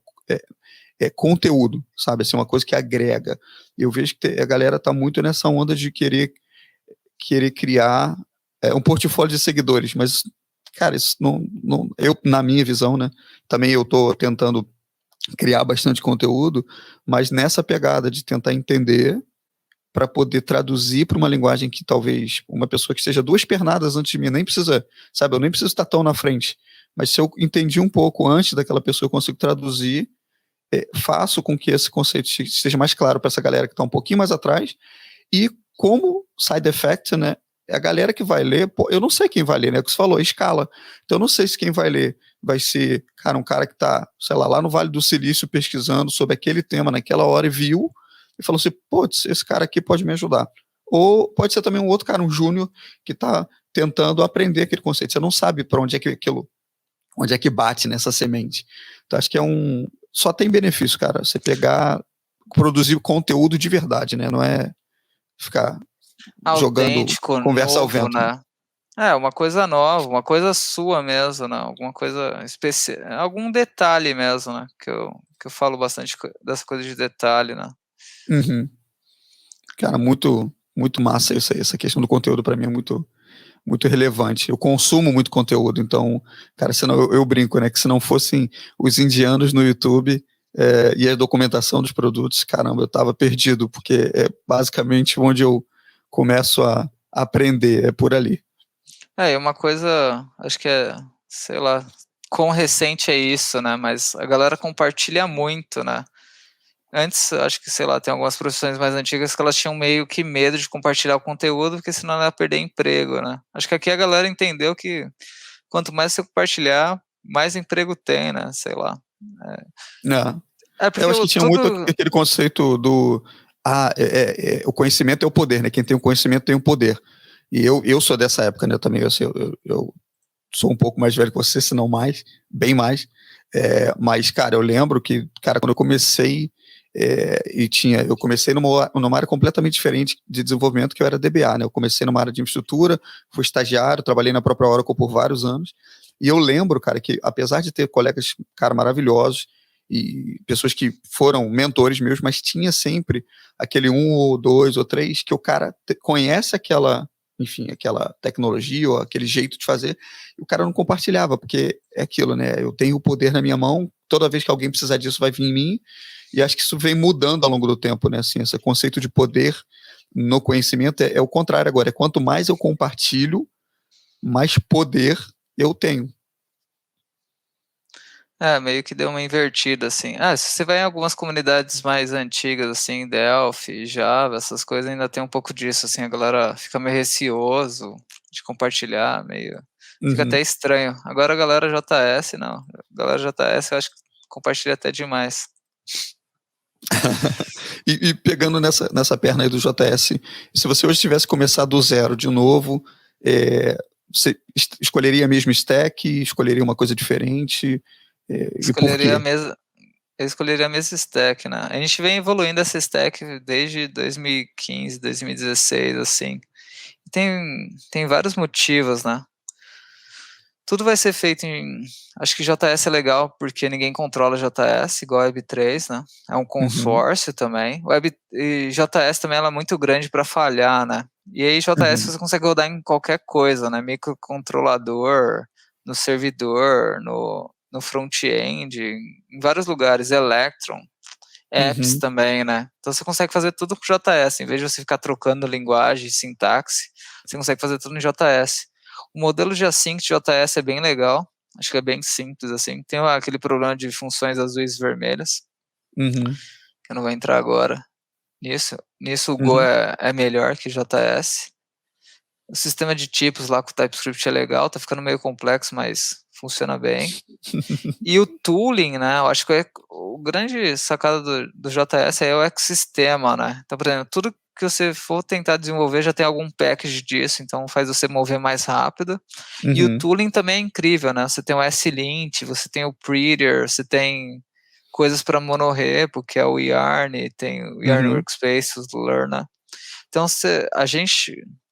conteúdo, sabe, assim, uma coisa que agrega. Eu vejo que a galera tá muito nessa onda de querer criar um portfólio de seguidores, mas, cara, isso não, eu, na minha visão, né, também eu tô tentando criar bastante conteúdo, mas nessa pegada de tentar entender para poder traduzir para uma linguagem que talvez uma pessoa que esteja 2 pernadas antes de mim nem precisa, sabe, eu nem preciso estar tão na frente, mas se eu entendi um pouco antes daquela pessoa, eu consigo traduzir, faço com que esse conceito esteja mais claro para essa galera que está um pouquinho mais atrás, e como side effect, né, a galera que vai ler, eu não sei quem vai ler, né, o que você falou, escala, então eu não sei se quem vai ler vai ser, cara, um cara que está, sei lá no Vale do Silício pesquisando sobre aquele tema naquela hora e viu, e falou assim, putz, esse cara aqui pode me ajudar, ou pode ser também um outro cara, um júnior, que está tentando aprender aquele conceito, você não sabe para onde é que bate nessa semente, então acho que só tem benefício, cara, você pegar, produzir conteúdo de verdade, né, não é ficar autêntico, jogando conversa novo, ao vento. Né? Uma coisa nova, uma coisa sua mesmo, né, alguma coisa especial, algum detalhe mesmo, né, que eu falo bastante dessa coisa de detalhe, né. Cara, muito, muito massa isso aí, essa questão do conteúdo para mim é muito, muito relevante. Eu consumo muito conteúdo, então, cara, senão eu brinco, né, que se não fossem os indianos no YouTube e a documentação dos produtos, caramba, eu tava perdido, porque é basicamente onde eu começo a aprender, é por ali. E uma coisa, acho que sei lá, quão recente é isso, né? Mas a galera compartilha muito, né? Antes, acho que, sei lá, tem algumas profissões mais antigas que elas tinham meio que medo de compartilhar o conteúdo, porque senão ela ia perder emprego, né? Acho que aqui a galera entendeu que quanto mais você compartilhar, mais emprego tem, né? Sei lá. Eu Porque acho que tinha muito aquele conceito do o conhecimento é o poder, né? Quem tem o conhecimento tem o poder. E eu sou dessa época, né? Também eu sou um pouco mais velho que você, se não mais, bem mais. Mas, cara, eu lembro que, cara, quando eu comecei, eu comecei numa área completamente diferente de desenvolvimento, que eu era DBA, né? Eu comecei numa área de infraestrutura, fui estagiário, trabalhei na própria Oracle por vários anos. E eu lembro, cara, que apesar de ter colegas, cara, maravilhosos, e pessoas que foram mentores meus, mas tinha sempre aquele um ou dois ou três que o cara conhece aquela tecnologia ou aquele jeito de fazer, e o cara não compartilhava, porque é aquilo, né? Eu tenho o poder na minha mão, toda vez que alguém precisar disso vai vir em mim, e acho que isso vem mudando ao longo do tempo, né? Assim, esse conceito de poder no conhecimento é o contrário agora, é quanto mais eu compartilho, mais poder eu tenho. Meio que deu uma invertida, assim. Se você vai em algumas comunidades mais antigas, assim, Delphi, Java, essas coisas, ainda tem um pouco disso, assim, a galera fica meio receoso de compartilhar, fica até estranho. Agora a galera JS, não. A galera JS eu acho que compartilha até demais. E pegando nessa perna aí do JS, se você hoje tivesse começado do zero de novo, você escolheria a mesma stack, escolheria uma coisa diferente? E por quê? Eu escolheria a mesma stack, né? A gente vem evoluindo essa stack desde 2015, 2016, assim. Tem vários motivos, né? Tudo vai ser feito acho que JS é legal porque ninguém controla JS, igual a Web3, né? É um consórcio também. E JS também ela é muito grande para falhar, né? E aí JS você consegue rodar em qualquer coisa, né? Microcontrolador, no servidor, no front-end, em vários lugares, Electron, apps também, né? Então você consegue fazer tudo com JS, em vez de você ficar trocando linguagem, sintaxe, você consegue fazer tudo em JS. O modelo de async de JS é bem legal, acho que é bem simples, assim. Tem aquele problema de funções azuis e vermelhas, que eu não vou entrar agora nisso o Go é melhor que JS. O sistema de tipos lá com o TypeScript é legal, tá ficando meio complexo, mas funciona bem. E o tooling, né, eu acho que o grande sacada do JS é o ecossistema, né? Então, por exemplo, tudo que você for tentar desenvolver já tem algum package disso, então faz você mover mais rápido. E o tooling também é incrível, né? Você tem o S-Lint, você tem o Prettier, você tem coisas para monorepo, que é o Yarn, tem o Yarn Workspace, o Learner. Então,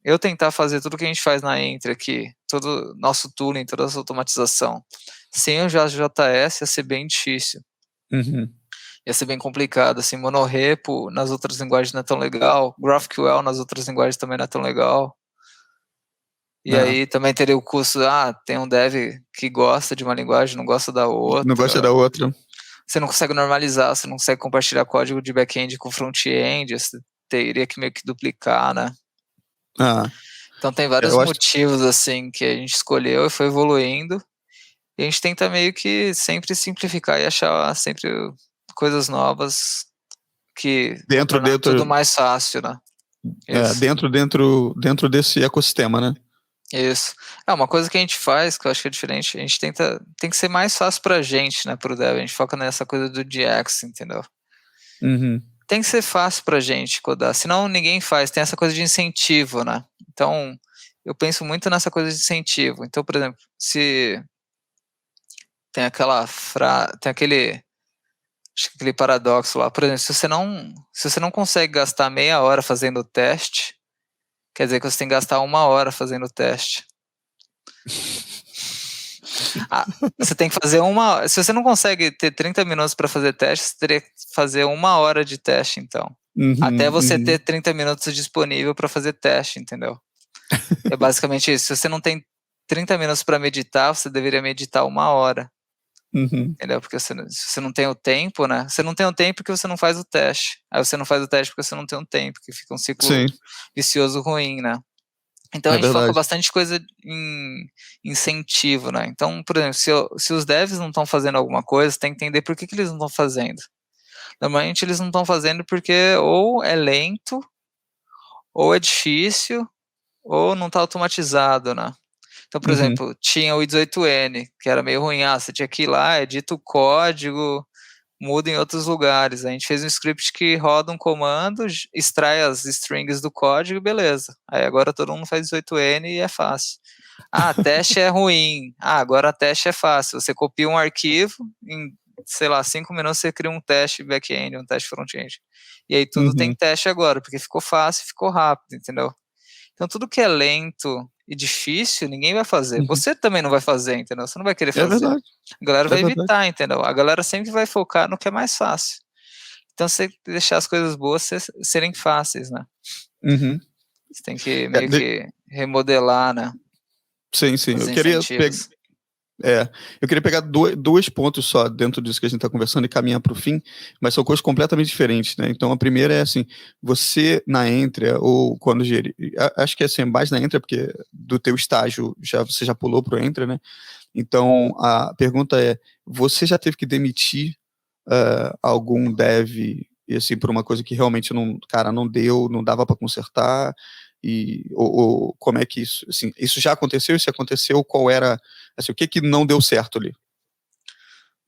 eu tentar fazer tudo que a gente faz na Entry aqui, todo nosso tooling, toda essa automatização, sem o JS ia ser bem difícil. Ia ser bem complicado, assim, monorepo nas outras linguagens não é tão legal, GraphQL nas outras linguagens também não é tão legal. E aí também teria o custo, tem um dev que gosta de uma linguagem, não gosta da outra. Não gosta da outra. Você não consegue normalizar, você não consegue compartilhar código de back-end com front-end, você teria que meio que duplicar, né? Então tem vários motivos, assim, que a gente escolheu e foi evoluindo. E a gente tenta meio que sempre simplificar e achar sempre coisas novas que dentro tudo mais fácil, né? Dentro desse ecossistema, né? Isso. Uma coisa que a gente faz, que eu acho que é diferente, a gente tem que ser mais fácil pra gente, né, pro dev, a gente foca nessa coisa do DX, entendeu? Tem que ser fácil pra gente codar, senão ninguém faz, tem essa coisa de incentivo, né? Então, eu penso muito nessa coisa de incentivo. Então, por exemplo, se tem aquele paradoxo lá, por exemplo, se você não consegue gastar meia hora fazendo o teste, quer dizer que você tem que gastar 1 hora fazendo o teste. Você tem que fazer se você não consegue ter 30 minutos para fazer teste, você teria que fazer 1 hora de teste, então. Até você ter 30 minutos disponível para fazer teste, entendeu? É basicamente isso. Se você não tem 30 minutos para meditar, você deveria meditar 1 hora. Entendeu? Porque se você não tem o tempo, né? Você não tem o tempo porque você não faz o teste. Aí você não faz o teste porque você não tem o tempo, que fica um ciclo vicioso ruim, né? Então a É gente foca verdade. bastante coisa em incentivo, né? Então, por exemplo, se os devs não estão fazendo alguma coisa, você tem que entender por que eles não estão fazendo. Normalmente eles não estão fazendo porque ou é lento, ou é difícil, ou não está automatizado, né? Então, por Uhum. exemplo, tinha o i18N, que era meio ruim, você tinha que ir lá, edita o código, muda em outros lugares. A gente fez um script que roda um comando, extrai as strings do código e beleza. Aí agora todo mundo faz 18N e é fácil. Teste é ruim. Agora teste é fácil. Você copia um arquivo, em, sei lá, 5 minutos você cria um teste back-end, um teste front-end. E aí tudo tem Uhum. teste agora, porque ficou fácil, ficou rápido, entendeu? Então tudo que é lento e difícil, ninguém vai fazer. Uhum. Você também não vai fazer, entendeu? Você não vai querer É fazer. verdade. A galera É vai verdade. evitar, entendeu? A galera sempre vai focar no que é mais fácil. Então você tem que deixar as coisas boas serem fáceis, né? Uhum. Você tem que É, meio que remodelar, né? sim, sim. Os Eu queria incentivos. eu queria pegar dois pontos só dentro disso que a gente está conversando e caminhar para o fim, mas são coisas completamente diferentes, né? Então, a primeira é assim, você na Entria, ou quando acho que é assim, mais na Entria, porque do teu estágio você já pulou para o Entria, né? Então, a pergunta é, você já teve que demitir algum dev, e assim, por uma coisa que realmente não, cara, não deu, não dava para consertar, ou como é que isso, assim, isso já aconteceu? E se aconteceu, qual era, assim, o que que não deu certo ali?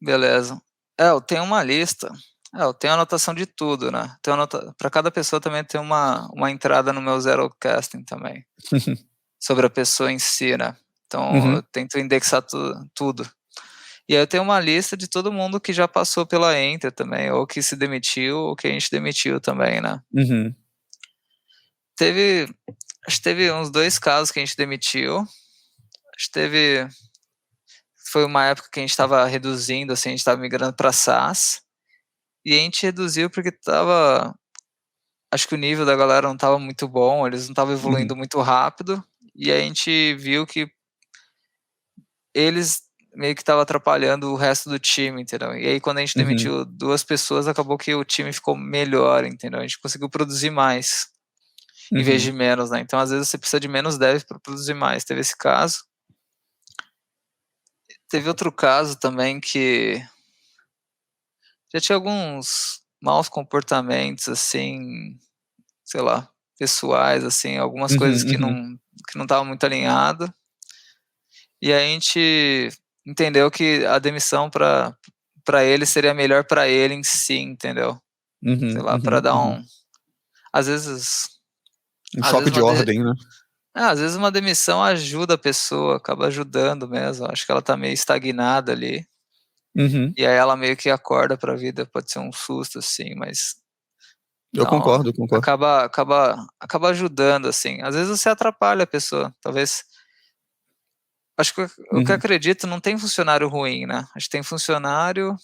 Beleza. Eu tenho uma lista. Eu tenho anotação de tudo, né? Para cada pessoa também tem uma entrada no meu Zerocasting também, sobre a pessoa em si, né? Então eu Uhum, tento indexar tudo. E aí eu tenho uma lista de todo mundo que já passou pela Enter também, ou que se demitiu, ou que a gente demitiu também, né? uhum, Teve, acho que teve uns 2 casos que a gente demitiu. Acho que foi uma época que a gente estava reduzindo, assim, a gente estava migrando para SaaS. E a gente reduziu porque acho que o nível da galera não estava muito bom, eles não estavam uhum, evoluindo muito rápido. E a gente viu que eles meio que estavam atrapalhando o resto do time, entendeu? E aí quando a gente uhum, demitiu 2 pessoas, acabou que o time ficou melhor, entendeu? A gente conseguiu produzir mais, em vez de uhum, menos, né? Então às vezes você precisa de menos devs para produzir mais. Teve esse caso. Teve outro caso também que já tinha alguns maus comportamentos, assim, sei lá, pessoais, assim, algumas coisas uhum, uhum, que não estavam muito alinhado. E a gente entendeu que a demissão para ele seria melhor para ele em si, entendeu? Sei uhum, lá, para uhum, dar uhum. às vezes Um às choque vezes de uma de ordem, né? às vezes uma demissão ajuda a pessoa, acaba ajudando mesmo. Acho que ela tá meio estagnada ali, Uhum. e aí ela meio que acorda para a vida, pode ser um susto assim, mas Eu não, concordo, eu concordo. acaba ajudando assim. Às vezes você atrapalha a pessoa, talvez. Acho que o que eu Uhum, acredito, não tem funcionário ruim, né? Acho que tem funcionário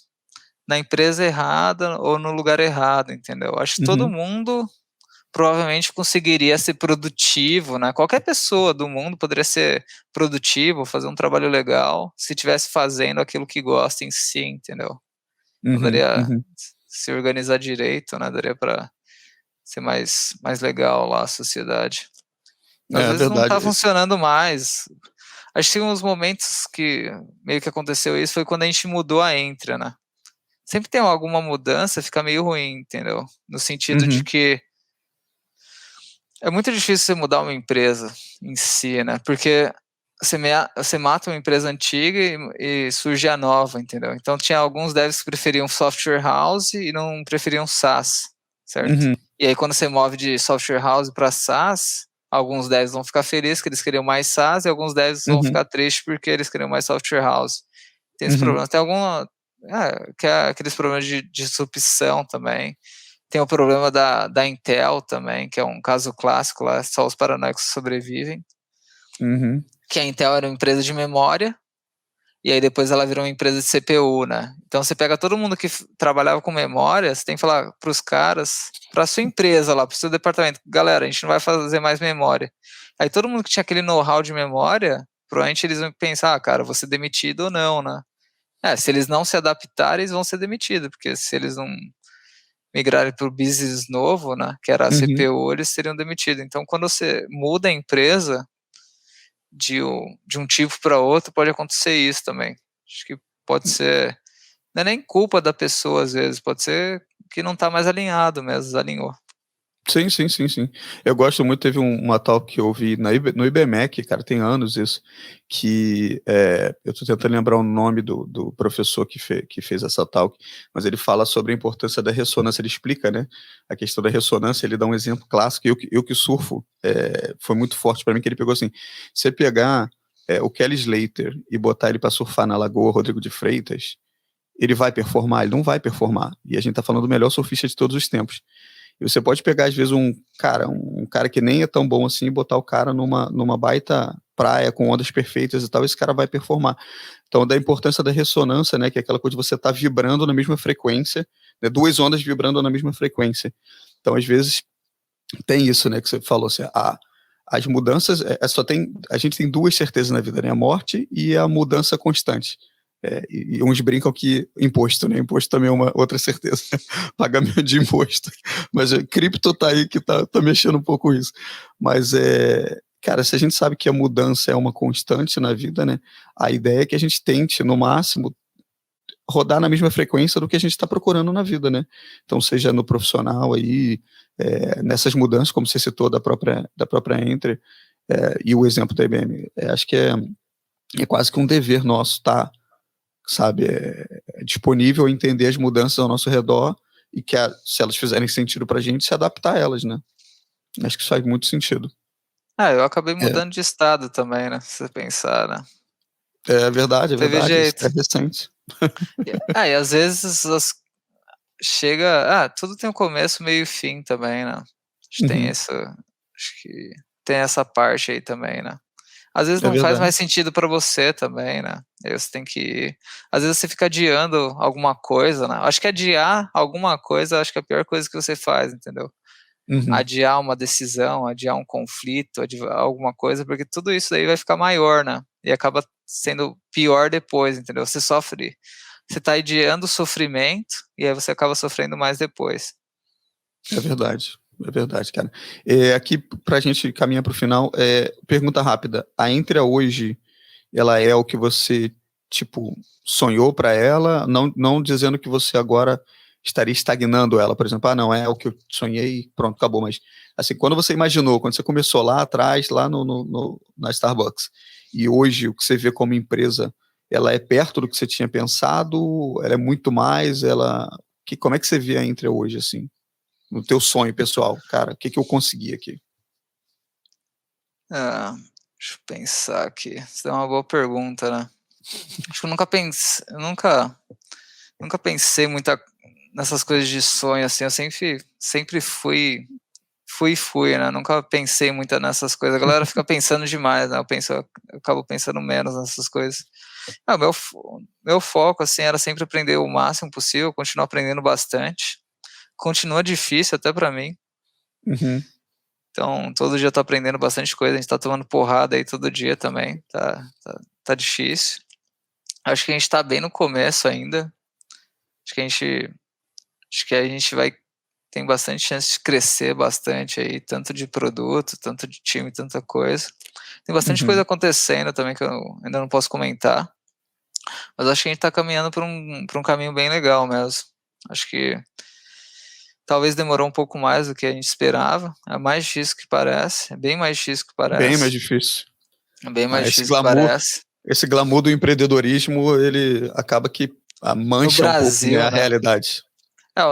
na empresa errada ou no lugar errado, entendeu? Acho que todo uhum, mundo provavelmente conseguiria ser produtivo, né? Qualquer pessoa do mundo poderia ser produtivo, fazer um trabalho legal, se estivesse fazendo aquilo que gosta em si, entendeu? Então uhum, daria uhum. se organizar direito, né? Daria para ser mais legal lá a sociedade. Às É vezes não verdade. está funcionando mais. Acho que uns momentos que meio que aconteceu isso foi quando a gente mudou a Entra, né? Sempre tem alguma mudança, fica meio ruim, entendeu? No sentido de Uhum, que é muito difícil você mudar uma empresa em si, né? Porque você mata uma empresa antiga e surge a nova, entendeu? Então tinha alguns devs que preferiam software house e não preferiam SaaS, certo? uhum, E aí quando você move de software house para SaaS, alguns devs vão ficar felizes que eles queriam mais SaaS e alguns devs vão uhum, ficar tristes porque eles queriam mais software house. Tem esse uhum, problema. Tem que é aqueles problemas de disrupção também. Tem o problema da Intel também, que é um caso clássico lá, só os paranoicos sobrevivem. uhum, Que a Intel era uma empresa de memória, e aí depois ela virou uma empresa de CPU, né? Então você pega todo mundo que trabalhava com memória, você tem que falar para os caras, para sua empresa lá, para o seu departamento, galera, a gente não vai fazer mais memória. Aí todo mundo que tinha aquele know-how de memória, provavelmente eles vão pensar, cara, vou ser demitido ou não, né? Se eles não se adaptarem, eles vão ser demitidos, porque se eles não migrarem para o business novo, né, que era a Uhum. CPU, eles seriam demitidos. Então, quando você muda a empresa de um tipo para outro, pode acontecer isso também. Acho que pode ser, não é nem culpa da pessoa às vezes, pode ser que não está mais alinhado mesmo, desalinhou. Sim, sim, sim, sim. Eu gosto muito, teve uma talk que eu ouvi no IBMEC, cara, tem anos isso, que eu tô tentando lembrar o nome do professor que fez essa talk, mas ele fala sobre a importância da ressonância, ele explica, né, a questão da ressonância, ele dá um exemplo clássico, eu que surfo, foi muito forte para mim, que ele pegou assim, você pegar o Kelly Slater e botar ele para surfar na Lagoa Rodrigo de Freitas, ele vai performar? Ele não vai performar, e a gente tá falando do melhor surfista de todos os tempos. E você pode pegar, às vezes, um cara que nem é tão bom assim e botar o cara numa baita praia com ondas perfeitas e tal, esse cara vai performar. Então, da importância da ressonância, né, que é aquela coisa de você estar vibrando na mesma frequência, né, duas ondas vibrando na mesma frequência. Então, às vezes, tem isso, né, que você falou, assim, as mudanças, a gente tem duas certezas na vida, né, a morte e a mudança constante. E uns brincam que imposto, né? Imposto também é uma outra certeza. Pagamento de imposto. Mas cripto tá aí que tá mexendo um pouco isso. Mas cara, se a gente sabe que a mudança é uma constante na vida, né? A ideia é que a gente tente, no máximo, rodar na mesma frequência do que a gente está procurando na vida, né? Então, seja no profissional aí, nessas mudanças, como você citou, da própria Entre, e o exemplo da IBM, acho que é quase que um dever nosso, tá? Sabe, disponível a entender as mudanças ao nosso redor e que se elas fizerem sentido pra gente, se adaptar a elas, né? Acho que isso faz muito sentido. Eu acabei É, mudando de estado também, né, se você pensar, né. é verdade, é Teve verdade, isso é jeito. recente. E às vezes tudo tem um começo, meio e fim também, né. Uhum, Acho que tem essa parte aí também, né. Às vezes é não faz verdade. mais sentido pra você também, né. Aí você tem que às vezes você fica adiando alguma coisa, né. Acho que adiar alguma coisa, acho que é a pior coisa que você faz, entendeu. Uhum, Adiar uma decisão, adiar um conflito, adiar alguma coisa, porque tudo isso aí vai ficar maior, né, e acaba sendo pior depois, entendeu. Você tá adiando o sofrimento, e aí você acaba sofrendo mais depois. é verdade, cara. Aqui, pra gente caminhar pro final, pergunta rápida. A Intra hoje, ela é o que você, tipo, sonhou para ela, não dizendo que você agora estaria estagnando ela, por exemplo, não, é o que eu sonhei, pronto, acabou, mas, assim, quando você imaginou, quando você começou lá atrás, lá na Starbucks, e hoje o que você vê como empresa, ela é perto do que você tinha pensado, ela é muito mais, como é que você vê a Intra hoje, assim, no teu sonho pessoal, cara, o que que eu consegui aqui? Deixa eu pensar aqui, isso é uma boa pergunta, né. Acho que eu nunca pensei muita nessas coisas de sonho, assim, eu sempre fui, né, nunca pensei muito nessas coisas. A galera fica pensando demais, né, eu acabo pensando menos nessas coisas. Meu foco, assim, era sempre aprender o máximo possível, continuar aprendendo bastante. Continua difícil até pra mim, Uhum, então todo dia eu tô aprendendo bastante coisa, a gente tá tomando porrada aí todo dia também, tá difícil. Acho que a gente tá bem no começo ainda, acho que a gente acho que a gente vai tem bastante chance de crescer bastante aí, tanto de produto, tanto de time, tanta coisa. Tem bastante coisa uhum. acontecendo também que eu ainda não posso comentar, mas acho que a gente tá caminhando pra um caminho bem legal mesmo. Acho que talvez demorou um pouco mais do que a gente esperava, é mais difícil que parece, é bem mais difícil que Bem mais parece, difícil. é bem mais Esse difícil que glamour, parece. esse glamour do empreendedorismo, ele acaba que No mancha um pouco, né, Brasil, a né. realidade.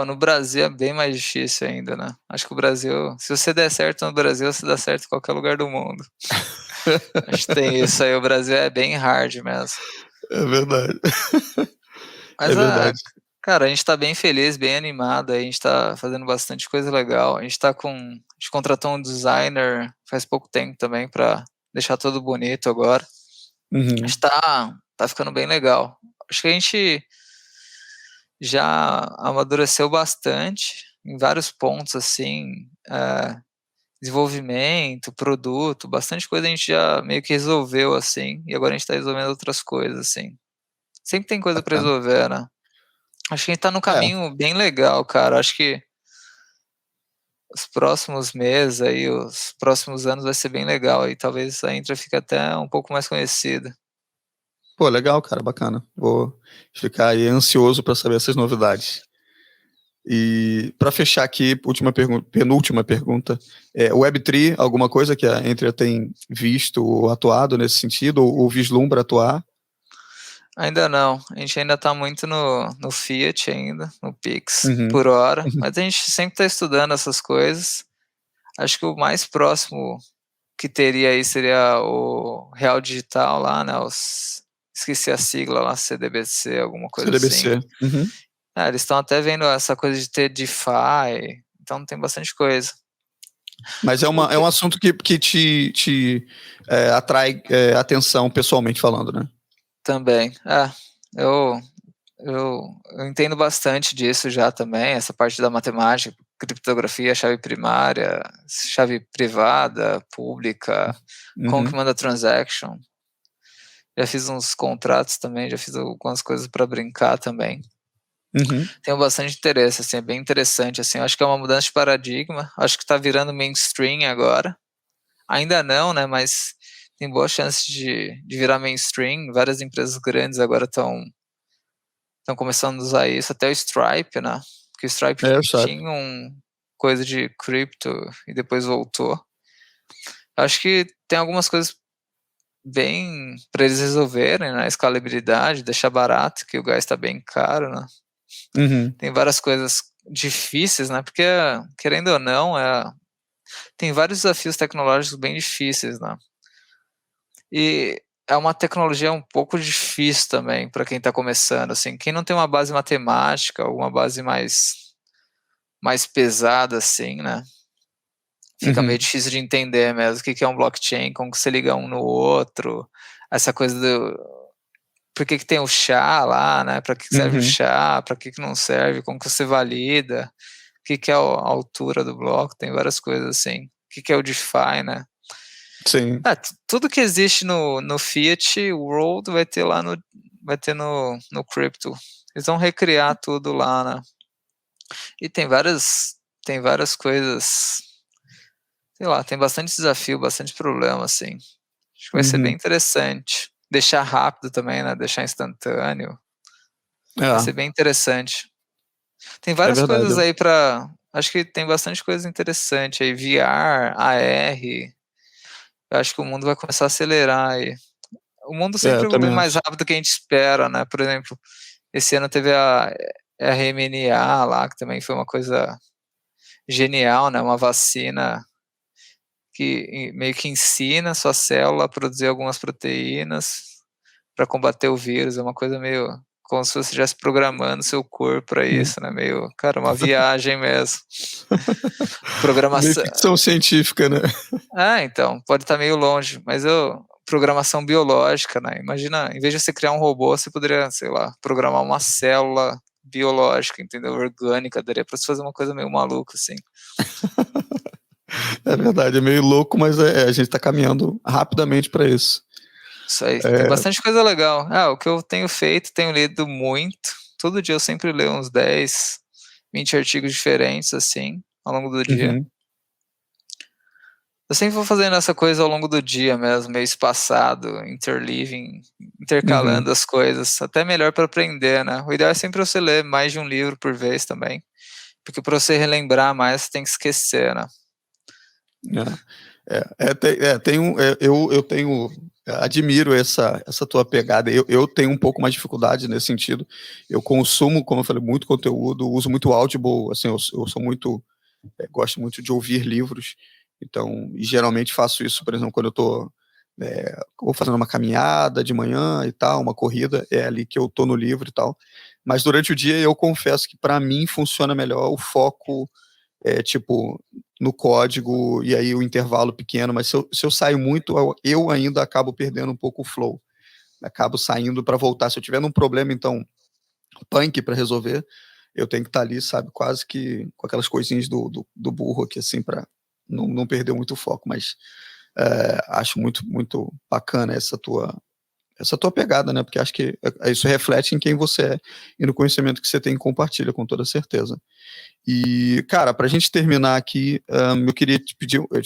No Brasil é bem mais difícil ainda, né. Acho que o Brasil, se você der certo no Brasil, você dá certo em qualquer lugar do mundo. Acho que tem isso aí, o Brasil é bem hard mesmo. É verdade. É Mas, verdade. cara, a gente tá bem feliz, bem animado, a gente tá fazendo bastante coisa legal, a gente contratou um designer faz pouco tempo também pra deixar tudo bonito agora. A Uhum, gente tá ficando bem legal. Acho que a gente já amadureceu bastante em vários pontos, assim, desenvolvimento, produto, bastante coisa a gente já meio que resolveu, assim, e agora a gente tá resolvendo outras coisas, assim. Sempre tem coisa pra bacana. resolver, né. Acho que a gente tá num É, caminho bem legal, cara, acho que os próximos meses aí, os próximos anos vai ser bem legal, e talvez a Intra fique até um pouco mais conhecida. Pô, legal, cara, bacana. Vou ficar aí ansioso para saber essas novidades. E para fechar aqui, penúltima pergunta, o Web3, alguma coisa que a Entria tem visto ou atuado nesse sentido, ou vislumbra atuar? Ainda não, a gente ainda está muito no Fiat ainda, no Pix, Uhum. por hora, mas a gente sempre está estudando essas coisas. Acho que o mais próximo que teria aí seria o Real Digital lá, né, esqueci a sigla lá, CDBC, alguma coisa CDBC. assim. Uhum. Eles estão até vendo essa coisa de ter DeFi, então tem bastante coisa. Mas é um assunto que te atrai atenção pessoalmente falando, né? Também. Eu entendo bastante disso já também, essa parte da matemática, criptografia, chave primária, chave privada, pública, como que manda transaction. Já fiz uns contratos também, já fiz algumas coisas para brincar também. Tenho bastante interesse, assim, é bem interessante, assim, eu acho que é uma mudança de paradigma, acho que está virando mainstream agora. Ainda não, né, mas tem boa chance de virar mainstream. Várias empresas grandes agora estão começando a usar isso, até o Stripe, né, que o Stripe tinha coisa de cripto e depois voltou. Acho que tem algumas coisas bem para eles resolverem, né, escalabilidade, deixar barato, que o gás está bem caro, né. Tem várias coisas difíceis, né, porque querendo ou não, tem vários desafios tecnológicos bem difíceis, né. E é uma tecnologia um pouco difícil também para quem está começando, assim, quem não tem uma base matemática, alguma base mais pesada, assim, né, fica meio difícil de entender mesmo o que é um blockchain, como que você liga um no outro, essa coisa por que tem o SHA lá, né, para que serve o SHA, para que não serve, como que você valida, o que é a altura do bloco, tem várias coisas assim, o que é o DeFi, né. Sim. Tudo que existe no Fiat World vai ter lá no Crypto. Eles vão recriar tudo lá, né. E tem várias coisas, sei lá, tem bastante desafio, bastante problema, assim. Acho que vai ser bem interessante. Deixar rápido também, né, deixar instantâneo. Vai ser bem interessante. Tem várias coisas aí acho que tem bastante coisa interessante aí, VR, AR, eu acho que o mundo vai começar a acelerar aí. O mundo sempre evolui mais rápido do que a gente espera, né, por exemplo, esse ano teve a RMNA lá, que também foi uma coisa genial, né, uma vacina que meio que ensina a sua célula a produzir algumas proteínas para combater o vírus, é uma coisa meio como se você estivesse programando seu corpo para isso, né, meio, cara, uma viagem mesmo. Meio ficção científica, né. Então, pode estar meio longe, mas programação biológica, né, imagina, em vez de você criar um robô, você poderia, sei lá, programar uma célula biológica, entendeu, orgânica, daria para você fazer uma coisa meio maluca, assim. É verdade, é meio louco, mas a gente está caminhando rapidamente para isso. Isso aí, tem bastante coisa legal. O que eu tenho feito, tenho lido muito, todo dia eu sempre leio uns 10, 20 artigos diferentes, assim, ao longo do dia. Eu sempre vou fazendo essa coisa ao longo do dia mesmo, meio espaçado, intercalando as coisas, até melhor para aprender, né. O ideal é sempre você ler mais de um livro por vez também, porque para você relembrar mais, você tem que esquecer, né. Eu tenho admiro essa tua pegada. Eu tenho um pouco mais de dificuldade nesse sentido. Eu consumo, como eu falei, muito conteúdo, uso muito Audible, assim, eu sou muito, gosto muito de ouvir livros, então, e geralmente faço isso, por exemplo, quando eu tô ou fazendo uma caminhada de manhã e tal, uma corrida, é ali que eu tô no livro e tal. Mas durante o dia eu confesso que para mim funciona melhor o foco, tipo, no código, e aí o intervalo pequeno, mas se eu saio muito, eu ainda acabo perdendo um pouco o flow. Acabo saindo para voltar. Se eu tiver um problema, então, punk para resolver, eu tenho que estar ali, sabe, quase que com aquelas coisinhas do burro aqui, assim, para não perder muito o foco. Mas acho muito, muito bacana essa tua pegada, né? Porque acho que isso reflete em quem você é e no conhecimento que você tem e compartilha, com toda certeza. E, cara, para a gente terminar aqui, eu queria te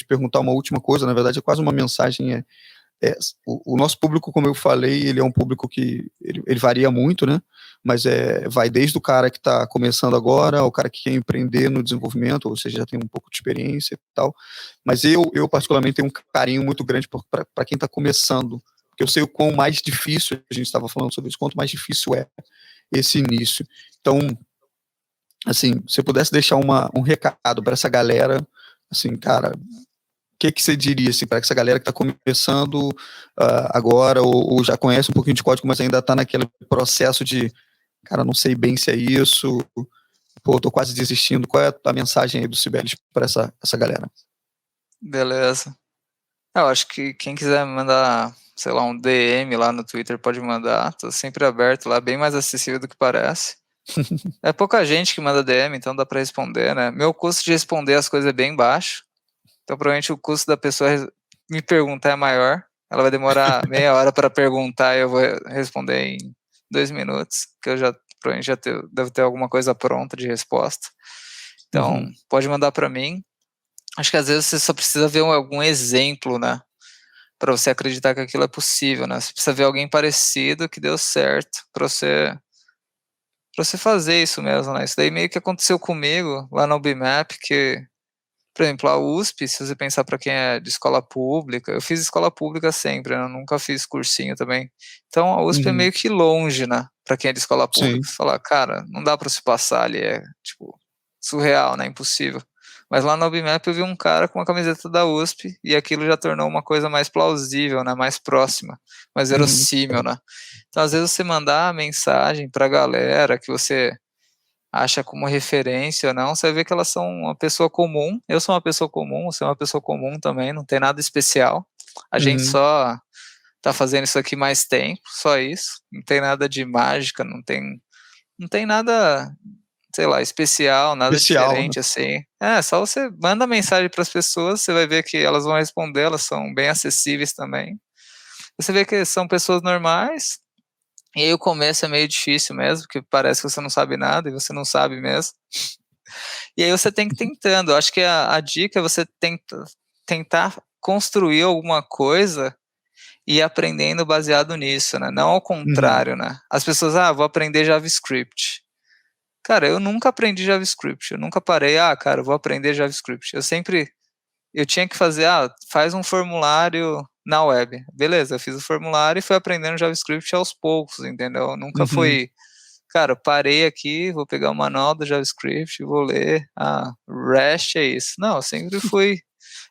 perguntar uma última coisa, na verdade é quase uma mensagem, o nosso público, como eu falei, ele é um público que ele varia muito, né? Mas vai desde o cara que está começando agora, ao cara que quer empreender no desenvolvimento, ou seja, já tem um pouco de experiência e tal. Mas eu particularmente tenho um carinho muito grande para quem está começando, porque eu sei o quão mais difícil, a gente estava falando sobre isso, quanto mais difícil é esse início. Então, assim, se eu pudesse deixar um recado para essa galera, assim, cara, que você diria assim, para essa galera que está começando agora, ou já conhece um pouquinho de código, mas ainda está naquele processo de, cara, não sei bem se é isso, pô, tô quase desistindo. Qual é a mensagem aí do Cibeles para essa galera? Beleza. Eu acho que quem quiser mandar, sei lá, um DM lá no Twitter pode mandar, tô sempre aberto lá, bem mais acessível do que parece. É pouca gente que manda DM, então dá para responder, né? Meu custo de responder as coisas é bem baixo, então provavelmente o custo da pessoa me perguntar é maior. Ela vai demorar meia hora para perguntar e eu vou responder em 2 minutos, que eu provavelmente devo ter alguma coisa pronta de resposta. Então, pode mandar para mim. Acho que às vezes você só precisa ver algum exemplo, né? Para você acreditar que aquilo é possível, né? Você precisa ver alguém parecido que deu certo para você fazer isso mesmo, né? Isso daí meio que aconteceu comigo lá na UBMAP, que, por exemplo, a USP, se você pensar para quem é de escola pública, eu fiz escola pública sempre, né? Eu nunca fiz cursinho também. Então a USP é meio que longe, né? Para quem é de escola pública. Você fala, cara, não dá para se passar ali, é tipo surreal, né? Impossível. Mas lá no UBMAP eu vi um cara com uma camiseta da USP e aquilo já tornou uma coisa mais plausível, né? Mais próxima, mais verossímil, né? Então, às vezes, você mandar a mensagem pra galera que você acha como referência ou não, você vai ver que elas são uma pessoa comum. Eu sou uma pessoa comum, você é uma pessoa comum também, não tem nada especial. A gente só tá fazendo isso aqui mais tempo, só isso. Não tem nada de mágica, não tem nada, sei lá, especial, nada diferente, né? Assim. Só você manda mensagem para as pessoas, você vai ver que elas vão responder, elas são bem acessíveis também. Você vê que são pessoas normais, e aí o começo é meio difícil mesmo, porque parece que você não sabe nada, e você não sabe mesmo. E aí você tem que ir tentando. Eu acho que a dica é você tentar construir alguma coisa e ir aprendendo baseado nisso, né? Não ao contrário, né? As pessoas, vou aprender JavaScript. Cara, eu nunca aprendi JavaScript, eu nunca parei, cara, eu vou aprender JavaScript. Eu tinha que fazer, faz um formulário na web. Beleza, eu fiz o formulário e fui aprendendo JavaScript aos poucos, entendeu? Nunca foi, cara, parei aqui, vou pegar o manual do JavaScript, vou ler, REST é isso. Não, eu sempre fui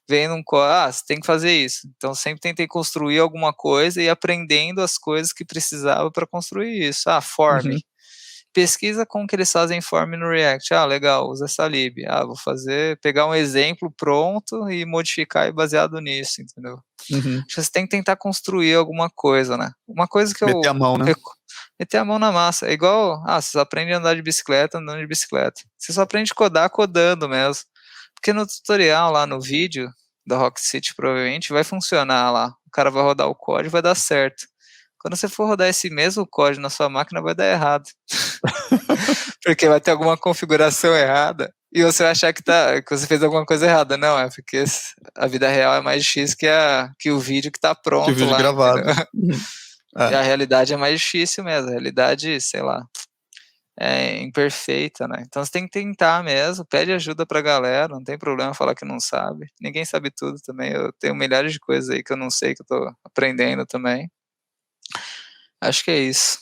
vendo você tem que fazer isso. Então, sempre tentei construir alguma coisa e aprendendo as coisas que precisava para construir isso. Form. Pesquisa como que eles fazem form no React. Legal, usa essa lib. Vou pegar um exemplo pronto e modificar e baseado nisso, entendeu? Acho que você tem que tentar construir alguma coisa, né? Uma coisa que meter a mão, né? Meter a mão na massa. É igual, você aprende a andar de bicicleta andando de bicicleta. Você só aprende a codar codando mesmo. Porque no tutorial lá no vídeo da Rock City provavelmente vai funcionar lá. O cara vai rodar o código e vai dar certo. Quando você for rodar esse mesmo código na sua máquina, vai dar errado. Porque vai ter alguma configuração errada e você vai achar que você fez alguma coisa errada. Não, é porque a vida real é mais difícil que o vídeo que está pronto que o vídeo lá, gravado. E a realidade é mais difícil mesmo. A realidade, sei lá, é imperfeita, né? Então você tem que tentar mesmo, pede ajuda pra galera, não tem problema falar que não sabe. Ninguém sabe tudo também. Eu tenho milhares de coisas aí que eu não sei, que eu tô aprendendo também. Acho que é isso.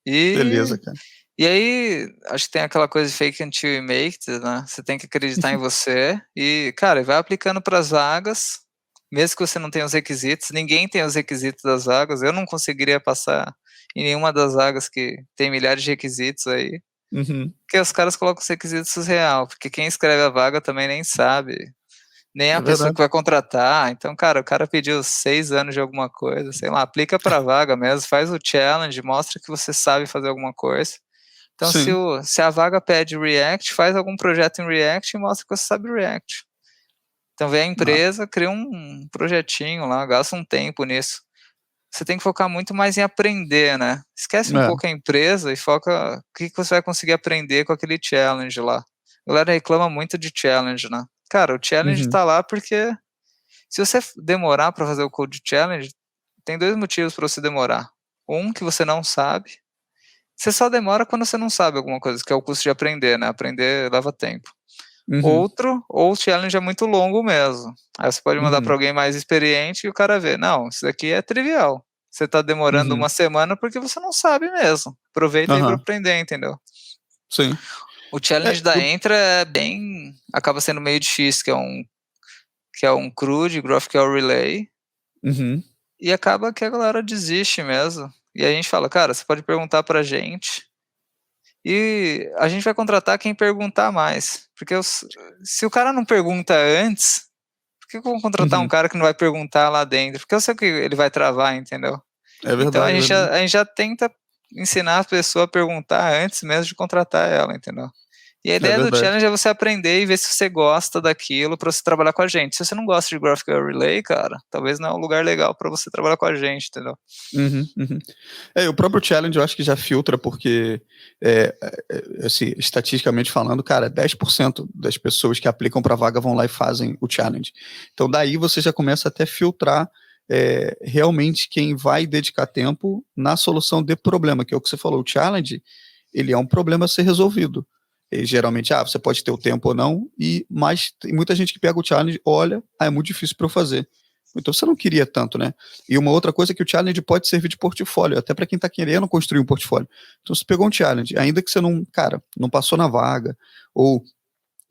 Beleza, cara. E aí, acho que tem aquela coisa de fake until you make it, né? Você tem que acreditar em você e, cara, vai aplicando para as vagas, mesmo que você não tenha os requisitos. Ninguém tem os requisitos das vagas. Eu não conseguiria passar em nenhuma das vagas que tem milhares de requisitos aí. Porque os caras colocam os requisitos real, porque quem escreve a vaga também nem sabe. Nem a pessoa que vai contratar. Então, cara, o cara pediu 6 anos de alguma coisa, sei lá, aplica para a vaga mesmo, faz o challenge, mostra que você sabe fazer alguma coisa. Então, se a vaga pede React, faz algum projeto em React e mostra que você sabe React. Então, vem a empresa, cria um projetinho lá, gasta um tempo nisso. Você tem que focar muito mais em aprender, né? Esquece um pouco a empresa e foca o que você vai conseguir aprender com aquele challenge lá. A galera reclama muito de challenge, né? Cara, o challenge tá lá porque se você demorar para fazer o code challenge, tem 2 motivos para você demorar. Um, que você não sabe. Você só demora quando você não sabe alguma coisa, que é o custo de aprender, né? Aprender leva tempo. Outro, ou o challenge é muito longo mesmo. Aí você pode mandar para alguém mais experiente e o cara vê, não, isso daqui é trivial. Você tá demorando uma semana porque você não sabe mesmo. Aproveita aí para aprender, entendeu? Sim. O challenge da Entra é acaba sendo meio difícil, que é um CRUD, GraphQL Relay, e acaba que a galera desiste mesmo. E aí a gente fala, cara, você pode perguntar pra gente, e a gente vai contratar quem perguntar mais. Porque se o cara não pergunta antes, por que eu vou contratar um cara que não vai perguntar lá dentro? Porque eu sei que ele vai travar, entendeu? É verdade. Então a gente já tenta ensinar a pessoa a perguntar antes mesmo de contratar ela, entendeu? E a ideia do challenge é você aprender e ver se você gosta daquilo para você trabalhar com a gente. Se você não gosta de GraphQL Relay, cara, talvez não é um lugar legal para você trabalhar com a gente, entendeu? O próprio challenge eu acho que já filtra, porque assim, estatisticamente falando, cara, 10% das pessoas que aplicam para vaga vão lá e fazem o challenge. Então daí você já começa até a filtrar realmente quem vai dedicar tempo na solução de problema, que é o que você falou. O challenge, ele é um problema a ser resolvido. E, geralmente, você pode ter o tempo ou não, mas tem muita gente que pega o challenge, olha, é muito difícil para eu fazer. Então você não queria tanto, né? E uma outra coisa é que o challenge pode servir de portfólio, até para quem está querendo construir um portfólio. Então você pegou um challenge, ainda que você não passou na vaga, ou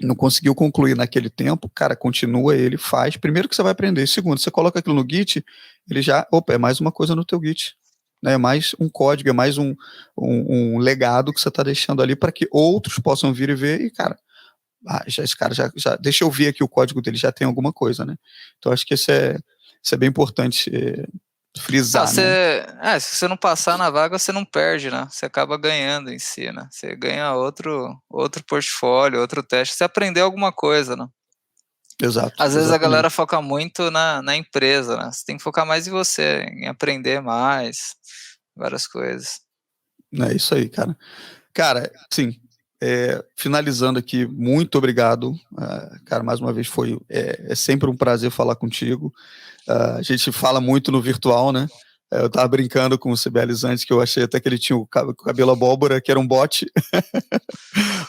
não conseguiu concluir naquele tempo, cara, continua ele, faz. Primeiro que você vai aprender. Segundo, você coloca aquilo no Git, ele já, é mais uma coisa no teu Git. Né? É mais um código, é mais um legado que você está deixando ali para que outros possam vir e ver e, cara, esse cara já deixa eu ver aqui o código dele, já tem alguma coisa, né? Então acho que isso é bem importante frisar, né? Se você não passar na vaga, você não perde, né? Você acaba ganhando em si, né? Você ganha outro portfólio, outro teste, você aprendeu alguma coisa, né? Exato. Às vezes a galera foca muito na empresa, né? Você tem que focar mais em você, em aprender mais, várias coisas. É isso aí, cara. Cara, sim, finalizando aqui, muito obrigado. Cara, mais uma vez é sempre um prazer falar contigo. A gente fala muito no virtual, né? Eu tava brincando com o Cibeles antes, que eu achei até que ele tinha o cabelo abóbora, que era um bot.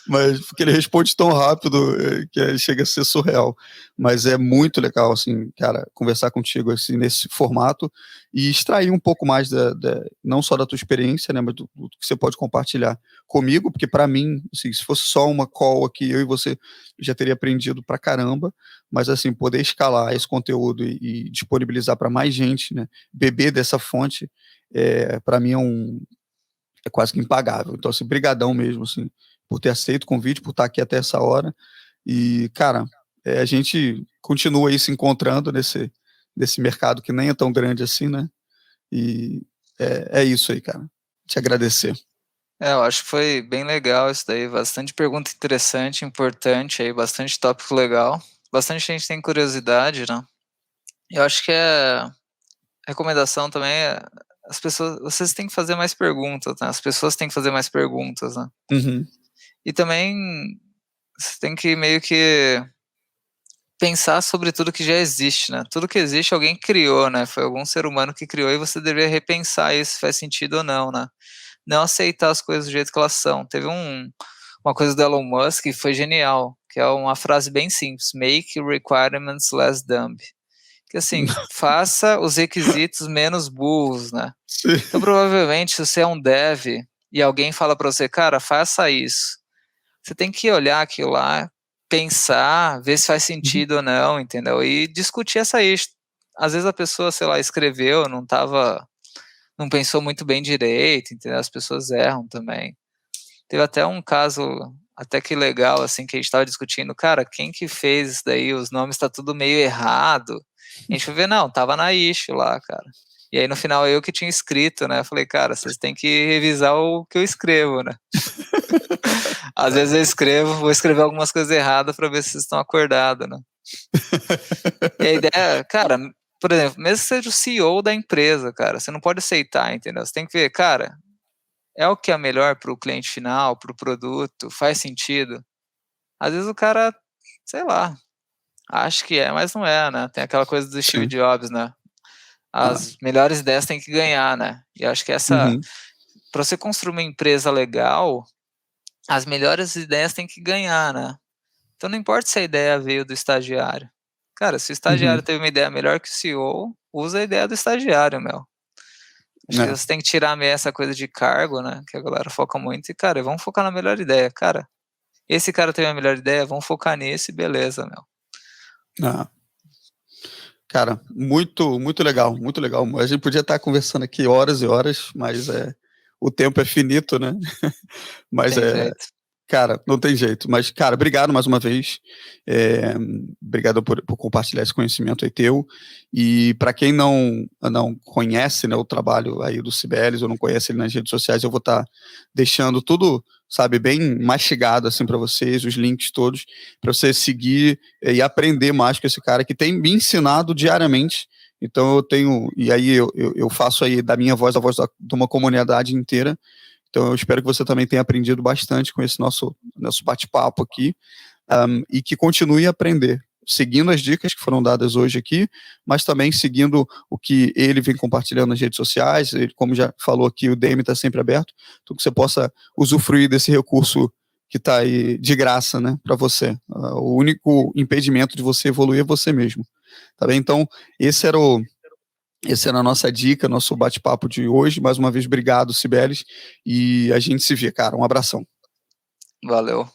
Mas porque ele responde tão rápido que chega a ser surreal. Mas é muito legal, assim, cara, conversar contigo assim, nesse formato e extrair um pouco mais não só da tua experiência, né, mas do que você pode compartilhar comigo, porque para mim, assim, se fosse só uma call aqui, eu e você já teria aprendido pra caramba, mas assim, poder escalar esse conteúdo e disponibilizar para mais gente, né, beber dessa fonte, para mim é quase que impagável. Então, assim, brigadão mesmo, assim, por ter aceito o convite, por estar aqui até essa hora. E, cara, a gente continua aí se encontrando nesse mercado que nem é tão grande assim, né? E é isso aí, cara. Te agradecer. Eu acho que foi bem legal isso daí, bastante pergunta interessante, importante aí, bastante tópico legal. Bastante gente tem curiosidade, né? Eu acho que a recomendação também as pessoas, vocês têm que fazer mais perguntas, né? As pessoas têm que fazer mais perguntas, né? E também você tem que meio que pensar sobre tudo que já existe, né? Tudo que existe alguém criou, né? Foi algum ser humano que criou e você deveria repensar isso, se faz sentido ou não, né? Não aceitar as coisas do jeito que elas são. Teve uma coisa do Elon Musk que foi genial, que é uma frase bem simples: make requirements less dumb. Que assim, faça os requisitos menos burros, né? Sim. Então provavelmente se você é um dev e alguém fala para você, cara, faça isso, você tem que olhar aquilo lá, pensar, ver se faz sentido ou não, entendeu? E discutir essa isso. Às vezes a pessoa, sei lá, escreveu, não pensou muito bem direito, entendeu? As pessoas erram também. Teve até um caso, até que legal, assim, que a gente estava discutindo, cara, quem que fez isso daí? Os nomes tá tudo meio errado. A gente foi ver, não, tava na issue lá, cara. E aí no final eu que tinha escrito, né? Eu falei, cara, vocês têm que revisar o que eu escrevo, né? Às vezes vou escrever algumas coisas erradas para ver se vocês estão acordados, né? E a ideia, cara, por exemplo, mesmo que seja o CEO da empresa, cara, você não pode aceitar, entendeu? Você tem que ver, cara, é o que é melhor para o cliente final, para o produto, faz sentido? às vezes o cara, sei lá, acha que é, mas não é, né? Tem aquela coisa do Steve Sim. Jobs, né? As melhores ideias têm que ganhar, né? E acho que Uhum. para você construir uma empresa legal, as melhores ideias têm que ganhar, né? Então não importa se a ideia veio do estagiário. Cara, se o estagiário Uhum. teve uma ideia melhor que o CEO, usa a ideia do estagiário, meu. Acho que É. você tem que tirar meio essa coisa de cargo, né? Que a galera foca muito. E, cara, vamos focar na melhor ideia. Cara, esse cara teve a melhor ideia, vamos focar nesse, beleza, meu. Ah. Cara, muito legal, muito legal. A gente podia estar conversando aqui horas e horas, mas o tempo é finito, né? Mas Tem jeito. cara, não tem jeito. Mas, cara, obrigado mais uma vez. Obrigado por compartilhar esse conhecimento aí teu. E para quem não conhece, né, o trabalho aí do Cibeles, ou não conhece ele nas redes sociais, eu vou estar deixando tudo, sabe, bem mastigado assim para vocês, os links todos, para você seguir e aprender mais com esse cara que tem me ensinado diariamente. Então eu tenho, e aí eu faço aí da minha voz a voz de uma comunidade inteira. Então eu espero que você também tenha aprendido bastante com esse nosso bate-papo aqui, e que continue a aprender, seguindo as dicas que foram dadas hoje aqui, mas também seguindo o que ele vem compartilhando nas redes sociais. Ele, como já falou aqui, o DM está sempre aberto, então que você possa usufruir desse recurso que está aí de graça, né, para você. O único impedimento de você evoluir é você mesmo. Tá bem? Então, essa era a nossa dica, nosso bate-papo de hoje. Mais uma vez, obrigado, Cibeles. E a gente se vê, cara. Um abração. Valeu.